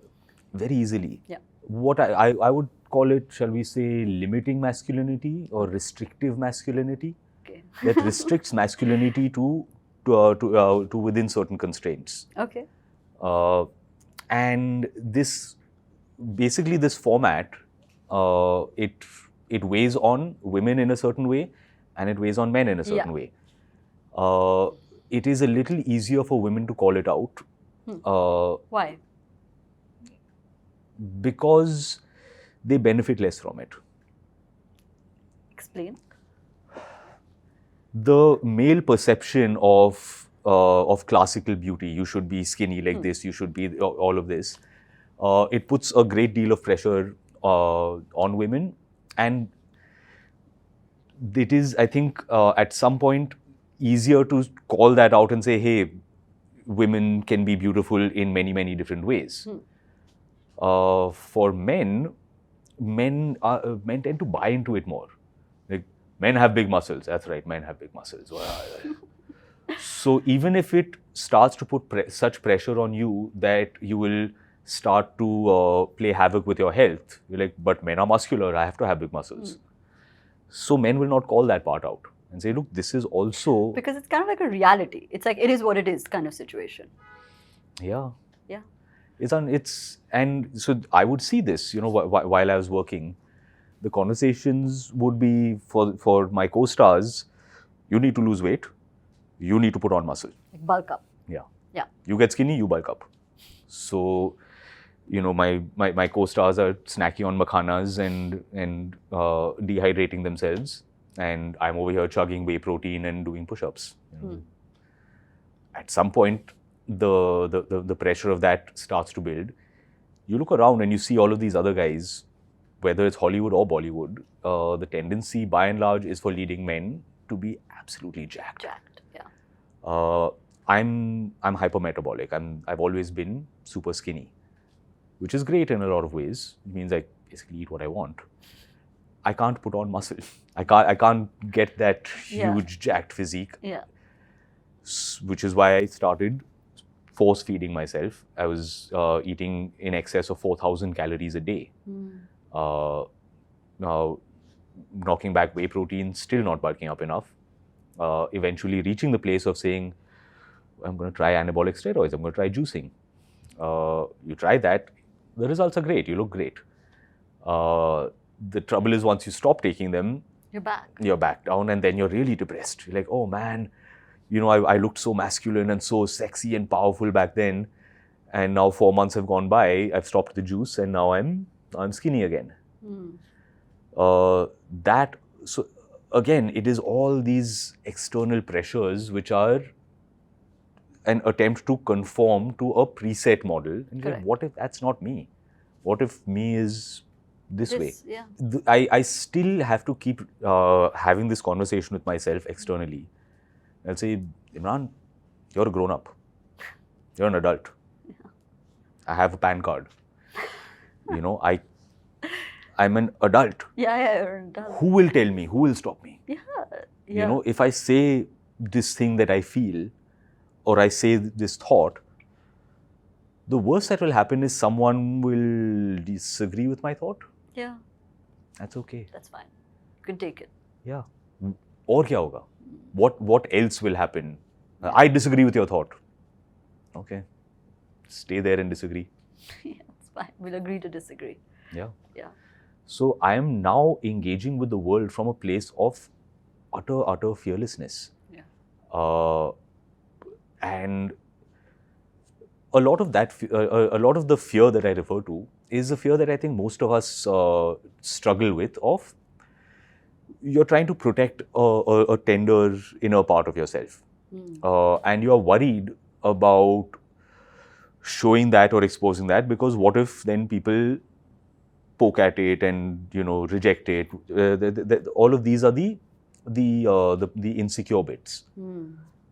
very easily. Yeah. What I would call it, shall we say, limiting masculinity or restrictive masculinity. Okay. That restricts masculinity to within certain constraints. Okay. And this format, it weighs on women in a certain way, and it weighs on men in a certain way. It is a little easier for women to call it out. Why? Because they benefit less from it. Explain. The male perception of classical beauty, you should be skinny like this, you should be all of this, it puts a great deal of pressure on women, and it is, I think, at some point easier to call that out and say, hey, women can be beautiful in many, many different ways. For men tend to buy into it more. Like, men have big muscles. That's right, men have big muscles. So even if it starts to put such pressure on you that you will start to play havoc with your health, you're like, but men are muscular, I have to have big muscles. So men will not call that part out and say, look, this is also... Because it's kind of like a reality. It's like, it is what it is kind of situation. Yeah. Yeah. And so I would see this, while I was working. The conversations would be for my co-stars, you need to lose weight, you need to put on muscle. Like bulk up. Yeah. Yeah. You get skinny, you bulk up. So, my co-stars are snacking on makhanas and dehydrating themselves, and I'm over here chugging whey protein and doing push-ups. At some point, the pressure of that starts to build. You look around and you see all of these other guys, whether it's Hollywood or Bollywood, the tendency by and large is for leading men to be absolutely jacked. Yeah. I'm hypermetabolic. I've always been super skinny, which is great in a lot of ways. It means I basically eat what I want. I can't put on muscle. I can't get that huge jacked physique. Yeah. Which is why I started force feeding myself. I was eating in excess of 4,000 calories a day. Now, knocking back whey protein, still not bulking up enough. Eventually reaching the place of saying, I'm going to try anabolic steroids, I'm going to try juicing. You try that, the results are great, you look great. The trouble is, once you stop taking them, you're back down, and then you're really depressed. You're like, oh man, I looked so masculine and so sexy and powerful back then, and now 4 months have gone by, I've stopped the juice, and now I'm skinny again. So again, it is all these external pressures which are an attempt to conform to a preset model. And like, what if that's not me? What if me is this way? Yeah. I still have to keep having this conversation with myself externally. I'll say, Imran, you're a grown-up. You're an adult. Yeah. I have a PAN card. I'm an adult. Yeah, you're an adult. Who will tell me? Who will stop me? Yeah. If I say this thing that I feel, or I say this thought, the worst that will happen is someone will disagree with my thought. Yeah. That's okay. That's fine. You can take it. Yeah. Or kya hoga? What else will happen? I disagree with your thought. Okay. Stay there and disagree. Yeah, it's fine. We'll agree to disagree. Yeah. Yeah. So I am now engaging with the world from a place of utter fearlessness. Yeah. And a lot of the fear that I refer to is a fear that I think most of us struggle with. Of you're trying to protect a tender inner part of yourself, and you are worried about showing that or exposing that, because what if then people poke at it and reject it? All of these are the insecure bits.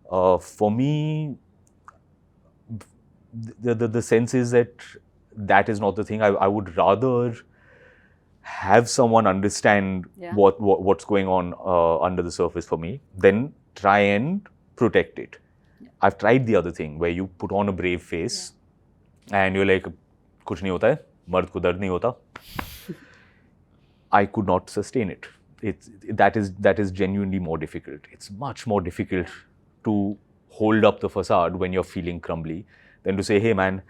For me, the sense is that is not the thing. I would rather have someone understand what's going on under the surface for me than try and protect it. I've tried the other thing where you put on a brave face and you're like, kuch nahi hota hai, mard ko dard nahi hota. I could not sustain it. That is genuinely more difficult. It's much more difficult to hold up the facade when you're feeling crumbly than to say, hey man,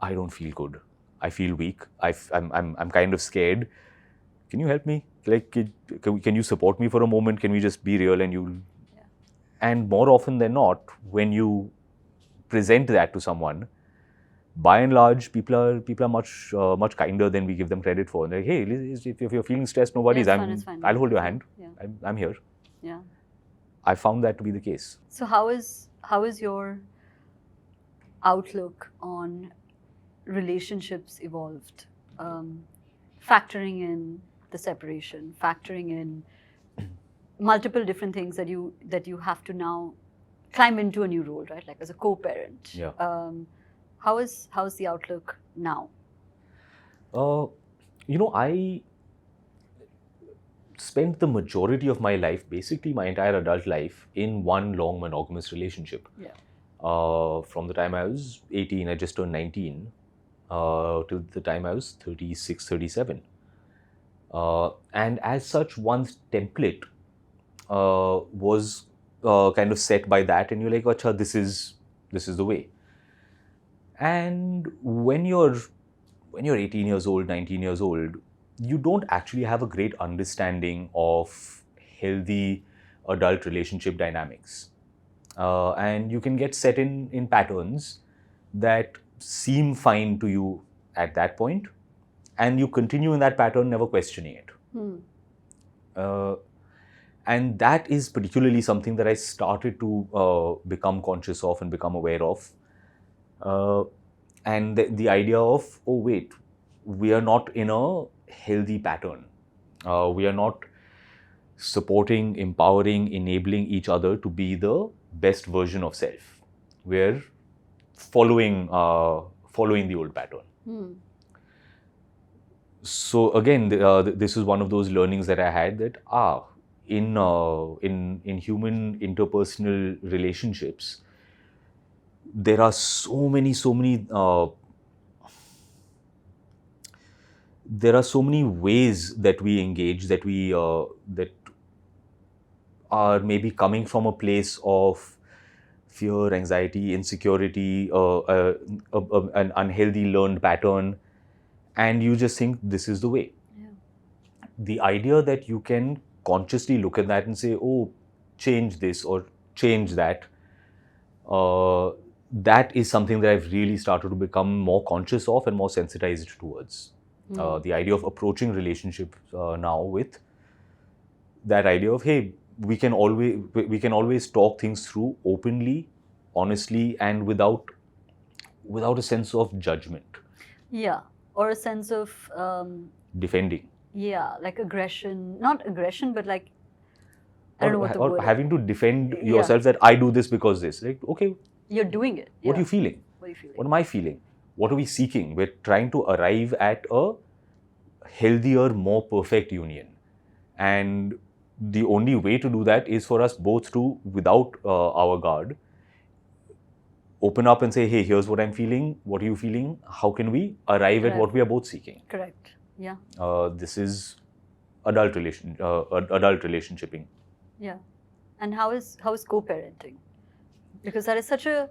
I don't feel good. I feel weak. I'm kind of scared. Can you help me? Like, can you support me for a moment? Can we just be real? And more often than not, when you present that to someone, by and large, people are much kinder than we give them credit for. Like, hey, if you're feeling stressed, no worries. I'll hold your hand. Yeah. I'm here. Yeah. I found that to be the case. So how is your outlook on relationships evolved, factoring in the separation, factoring in multiple different things that you have to now climb into a new role, right? Like as a co-parent. Yeah. How's the outlook now? I spent the majority of my life, basically my entire adult life, in one long monogamous relationship. Yeah. From the time I was 18, I just turned 19, till the time I was 36, 37. And as such, one's template was kind of set by that, and you're like, acha, this is the way. And when you're 18 years old, 19 years old, you don't actually have a great understanding of healthy adult relationship dynamics. And you can get set in patterns that seem fine to you at that point, and you continue in that pattern, never questioning it. And that is particularly something that I started to become conscious of and become aware of. And the idea of, oh wait, we are not in a healthy pattern. We are not supporting, empowering, enabling each other to be the best version of self. We're following the old pattern. So again, this is one of those learnings that I had, that in human interpersonal relationships, there are so many ways that we engage, that are maybe coming from a place of fear, anxiety, insecurity, an unhealthy learned pattern, and you just think this is the way. Yeah. The idea that you can consciously look at that and say, oh, change this or change that, that is something that I've really started to become more conscious of and more sensitized towards. The idea of approaching relationships now with that idea of, hey, we can always talk things through openly, honestly, and without a sense of judgment. Yeah, or a sense of defending. Yeah, like aggression, not aggression, but like, I don't know what the word is. Having to defend yourself that I do this because this. Like, okay, you're doing it. What are you feeling? What am I feeling? What are we seeking? We're trying to arrive at a healthier, more perfect union. And the only way to do that is for us both to, without our guard, open up and say, hey, here's what I'm feeling. What are you feeling? How can we arrive at what we are both seeking? Correct. Yeah. This is adult relationshiping. Yeah. And how is co-parenting? Because that is such a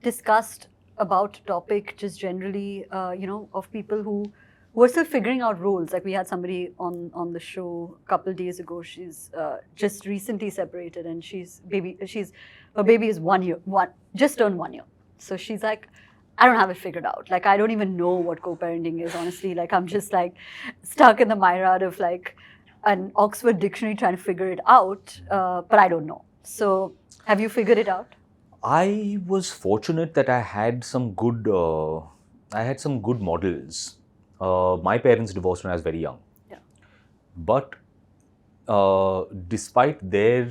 discussed about topic, just generally, of people who are still figuring out roles. Like we had somebody on the show a couple of days ago. She's just recently separated, and her baby is 1 year, just turned 1 year. So she's like, I don't have it figured out. Like, I don't even know what co-parenting is, honestly. Like, I'm just like stuck in the myriad of like an Oxford dictionary trying to figure it out, but I don't know. So have you figured it out? I was fortunate that I had some good models. My parents divorced when I was very young. Yeah. But despite their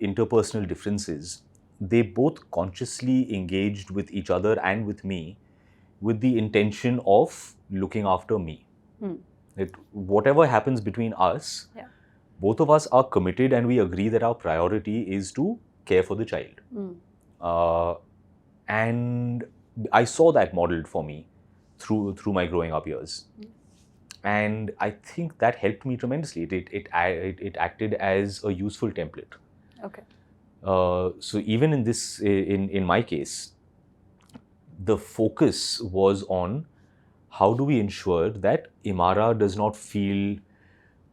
interpersonal differences, they both consciously engaged with each other and with me with the intention of looking after me. Whatever happens between us, Yeah. both of us are committed and we agree that our priority is to care for the child. And I saw that modeled for me through my growing up years. And I think that helped me tremendously. It acted as a useful template. Okay. So even in my case, the focus was on how do we ensure that Imara does not feel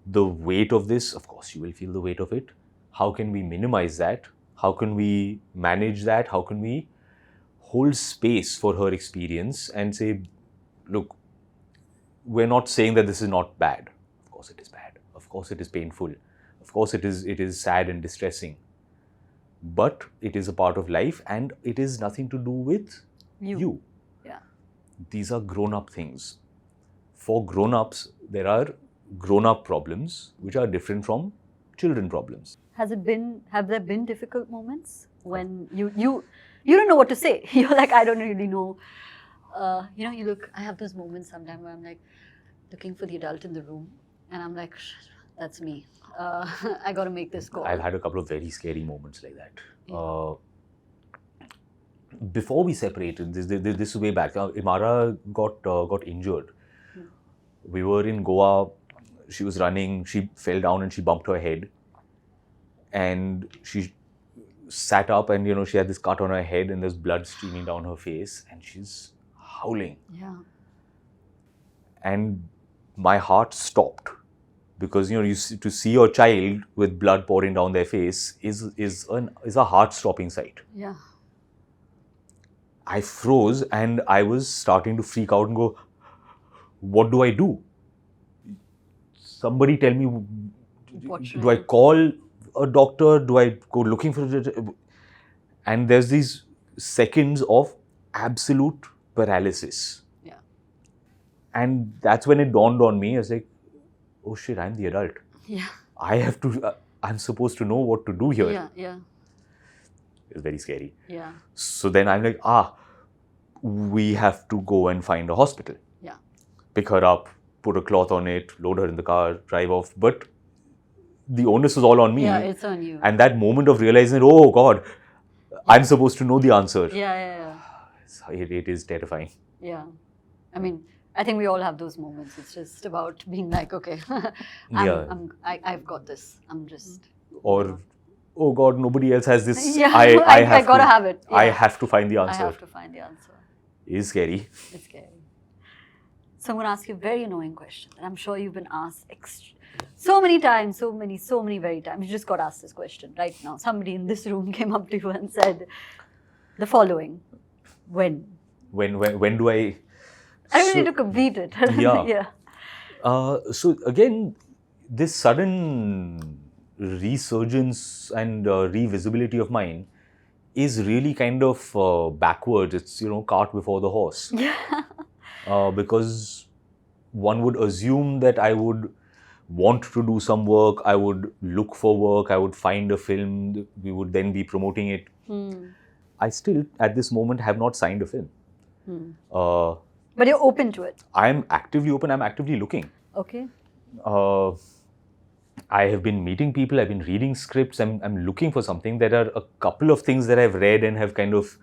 the weight of this. Of course, you will feel the weight of it. How can we minimize that? How can we manage that? How can we hold space for her experience and say, look, we're not saying that this is not bad. Of course it is bad. Of course it is painful. Of course it is sad and distressing. But it is a part of life and it is nothing to do with you. Yeah. These are grown-up things. For grown-ups, there are grown-up problems which are different from children problems. Have there been difficult moments when you don't know what to say? You're like, I don't really know. I have those moments sometimes where I'm like looking for the adult in the room and I'm like, that's me. I got to make this call. I've had a couple of very scary moments like that. Yeah. Before we separated, this is way back. Imara got injured. We were in Goa. She was running. She fell down and she bumped her head. And she sat up and she had this cut on her head and there's blood streaming down her face and she's howling. Yeah. And my heart stopped because to see your child with blood pouring down their face is a heart-stopping sight. Yeah. I froze and I was starting to freak out and go, what do I do? Somebody tell me, do I call a doctor? Do I go looking for it? And there's these seconds of absolute paralysis. Yeah. And that's when it dawned on me. I was like, oh shit, I'm the adult. Yeah. I'm supposed to know what to do here. Yeah, yeah. It's very scary. Yeah. So then I'm like, we have to go and find a hospital. Yeah. Pick her up, put a cloth on it, load her in the car, drive off. But the onus is all on me. Yeah, it's on you. And that moment of realizing, oh God, I'm supposed to know the answer. Yeah. It is terrifying. Yeah. I mean, I think we all have those moments. It's just about being like, okay, I've got this. I'm just... Or, oh God, nobody else has this. Yeah, I gotta have it. Yeah. I have to find the answer. I have to find the answer. It's scary. It's scary. So I'm going to ask you a very annoying question that I'm sure you've been asked so many times, so many very times. You just got asked this question right now. Somebody in this room came up to you and said the following. When? When do I... I don't need to complete it. Yeah. Yeah. So again, this sudden resurgence and revisibility of mine is really kind of backwards. It's, cart before the horse. Yeah. Because one would assume that I would want to do some work, I would look for work, I would find a film, we would then be promoting it. I still, at this moment, have not signed a film. But you're open to it? I'm actively open, I'm actively looking. Okay. I have been meeting people, I've been reading scripts, I'm looking for something. There are a couple of things that I've read and have kind of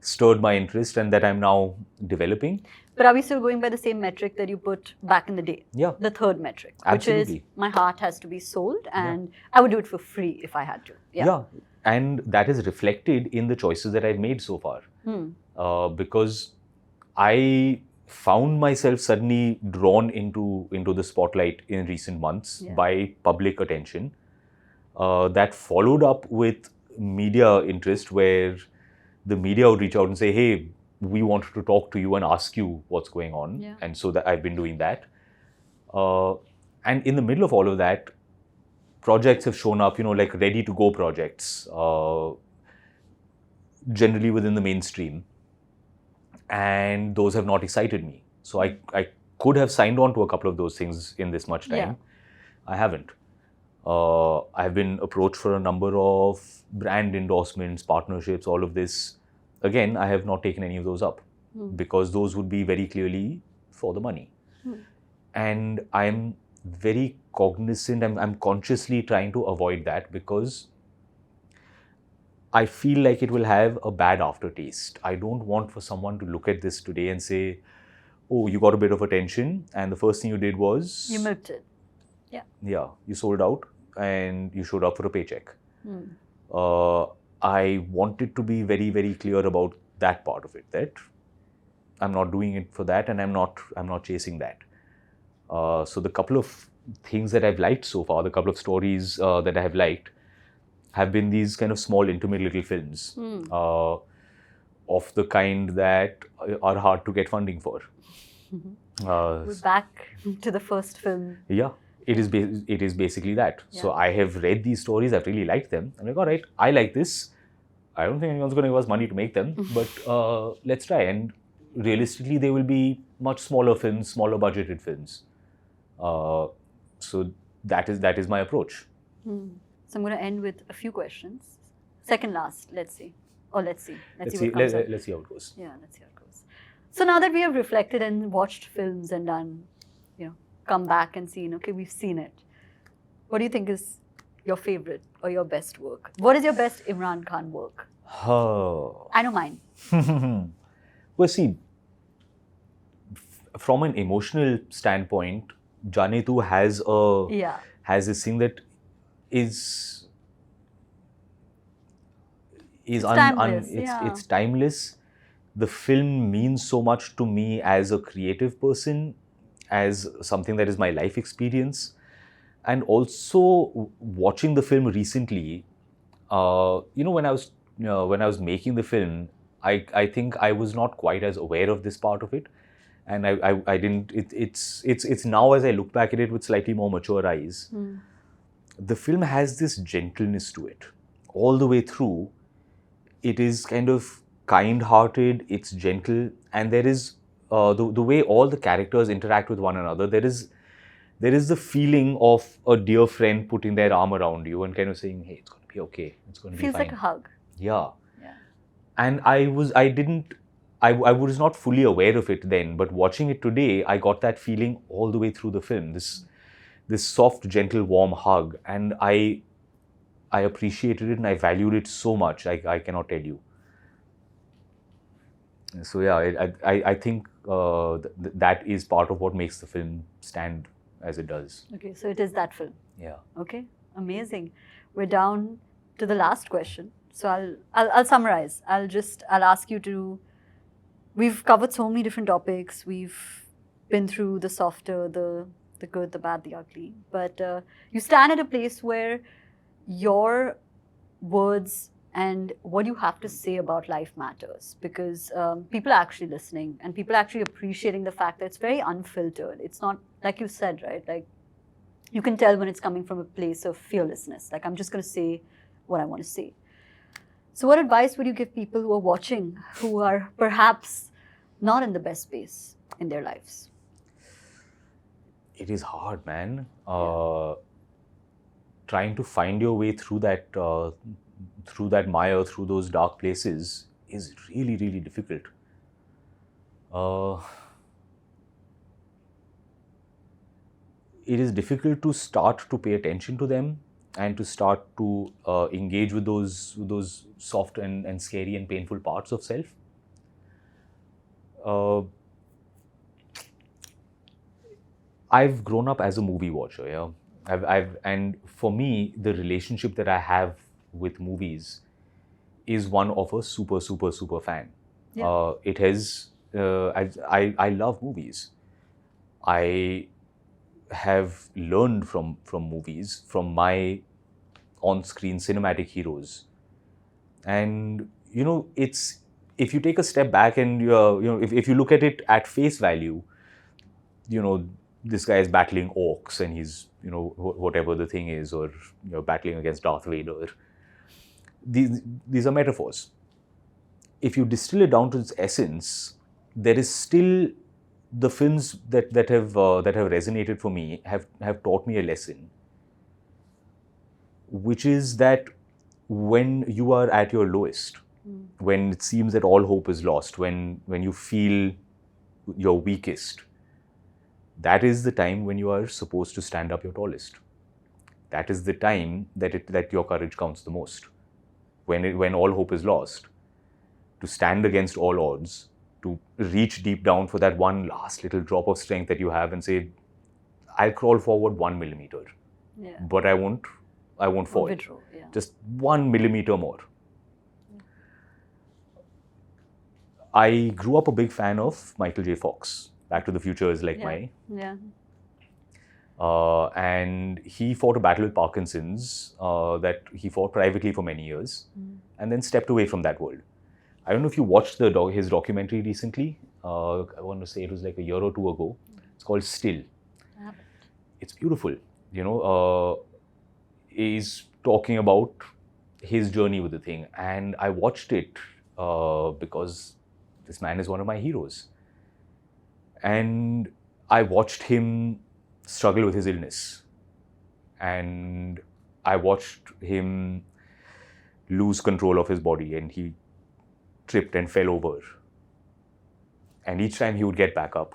stirred my interest and that I'm now developing. But are we still going by the same metric that you put back in the day? Yeah. The third metric. Absolutely. Which is my heart has to be sold and I would do it for free if I had to. Yeah. And that is reflected in the choices that I've made so far. Because I found myself suddenly drawn into the spotlight in recent months by public attention. That followed up with media interest where the media would reach out and say, hey, we wanted to talk to you and ask you what's going on. Yeah. And so that I've been doing that. And in the middle of all of that, projects have shown up, like ready to go projects. generally within the mainstream, and those have not excited me. So I could have signed on to a couple of those things in this much time. Yeah. I haven't. I've been approached for a number of brand endorsements, partnerships, all of this. Again, I have not taken any of those up because those would be very clearly for the money. And I'm very cognizant, I'm consciously trying to avoid that because I feel like it will have a bad aftertaste. I don't want for someone to look at this today and say, oh, you got a bit of attention and the first thing you did was... You milked it. Yeah. Yeah, you sold out and you showed up for a paycheck. I wanted to be very, very clear about that part of it, that I'm not doing it for that and I'm not chasing that. So the couple of things that I've liked so far, the couple of stories that I have liked, have been these kind of small, intimate little films of the kind that are hard to get funding for. We're back to the first film. Yeah, it is basically that. Yeah. So I have read these stories, I've really liked them. I'm like, all right, I like this. I don't think anyone's going to give us money to make them, but let's try. And realistically, they will be much smaller films, smaller budgeted films. So that is my approach. So I'm going to end with a few questions. Second last, let's see. Or let's see. Let's see what comes up. let's see how it goes. Yeah, let's see how it goes. So now that we have reflected and watched films and done, come back and seen, okay, we've seen it. What do you think is your favorite or your best work? What is your best Imran Khan work? I know mine. Well, see, from an emotional standpoint, Jaane Tu has this thing that is timeless. It's timeless. The film means so much to me as a creative person, as something that is my life experience, and also watching the film recently. When I was making the film, I think I was not quite as aware of this part of it, and I didn't. It's now as I look back at it with slightly more mature eyes. The film has this gentleness to it all the way through. It is kind of kind-hearted, it's gentle, and there is the way all the characters interact with one another. There is the feeling of a dear friend putting their arm around you and kind of saying, "Hey, it's going to be okay. It's going to be fine." Feels like a hug. Yeah. And I was not fully aware of it then, but watching it today, I got that feeling all the way through the film. This soft, gentle, warm hug, and I appreciated it and I valued it so much. I cannot tell you. So yeah, I think that is part of what makes the film stand as it does. Okay, so it is that film. Yeah. Okay, amazing. We're down to the last question. So I'll summarize. I'll ask you to. We've covered so many different topics. We've been through the softer, the good, the bad, the ugly. But you stand at a place where your words and what you have to say about life matters, because people are actually listening and people are actually appreciating the fact that it's very unfiltered. It's not, like you said, right? Like, you can tell when it's coming from a place of fearlessness. Like, I'm just going to say what I want to say. So what advice would you give people who are watching, who are perhaps not in the best space in their lives? It is hard, man. Trying to find your way through that mire, through those dark places, is really, really difficult. It is difficult to start to pay attention to them and to start to engage with those soft and scary and painful parts of self. I've grown up as a movie watcher, yeah. And for me, the relationship that I have with movies is one of a super, super, super fan. Yeah. It has. I love movies. I have learned from movies, from my on-screen cinematic heroes, and it's, if you take a step back and if you look at it at face value, this guy is battling orcs and he's whatever the thing is, or battling against Darth Vader. These are metaphors. if you distill it down to its essence, there is still the films that have resonated for me have taught me a lesson, which is that when you are at your lowest, when it seems that all hope is lost, when you feel your weakest, that is the time when you are supposed to stand up your tallest. That is the time that your courage counts the most. When all hope is lost, to stand against all odds, to reach deep down for that one last little drop of strength that you have and say, I'll crawl forward 1 millimeter, but I won't fall. Withdraw, just 1 millimeter more. I grew up a big fan of Michael J. Fox. Back to the Future is like and he fought a battle with Parkinson's that he fought privately for many years and then stepped away from that world. I don't know if you watched his documentary recently. I want to say it was like a year or two ago. It's called Still. I haven't. It's beautiful. He's talking about his journey with the thing. And I watched it because this man is one of my heroes. And I watched him struggle with his illness. And I watched him lose control of his body, and he tripped and fell over. And each time he would get back up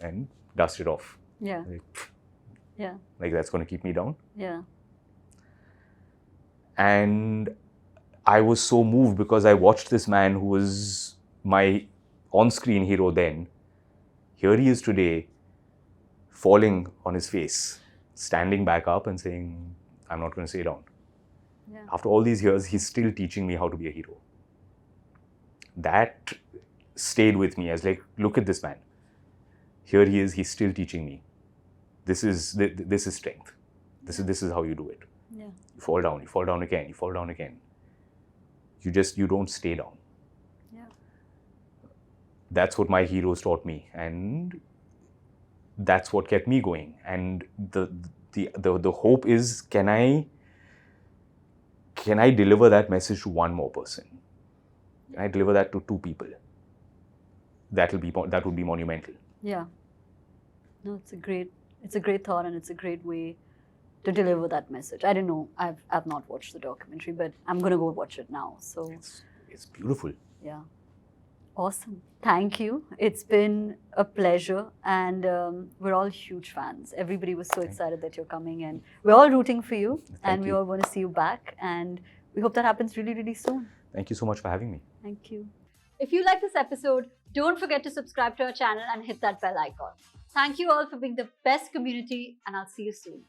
and dust it off. Like that's going to keep me down. And I was so moved because I watched this man who was my on-screen hero then. Here he is today, falling on his face, standing back up and saying, I'm not going to stay down. After all these years, he's still teaching me how to be a hero. That stayed with me as like, look at this man. Here he is, he's still teaching me. This is strength. This is how you do it. You fall down again, you fall down again. You don't stay down. That's what my heroes taught me, and that's what kept me going. And the hope is, can I deliver that message to one more person? Can I deliver that to 2 people? That would be monumental. No, it's a great thought, and it's a great way to deliver that message. I don't know. I've not watched the documentary, but I'm gonna go watch it now. So it's beautiful. Awesome. Thank you. It's been a pleasure, and we're all huge fans. Everybody was so excited that you're coming, and we're all rooting for you. And we all want to see you back, and we hope that happens really, really soon. Thank you so much for having me. Thank you. If you like this episode, don't forget to subscribe to our channel and hit that bell icon. Thank you all for being the best community, and I'll see you soon.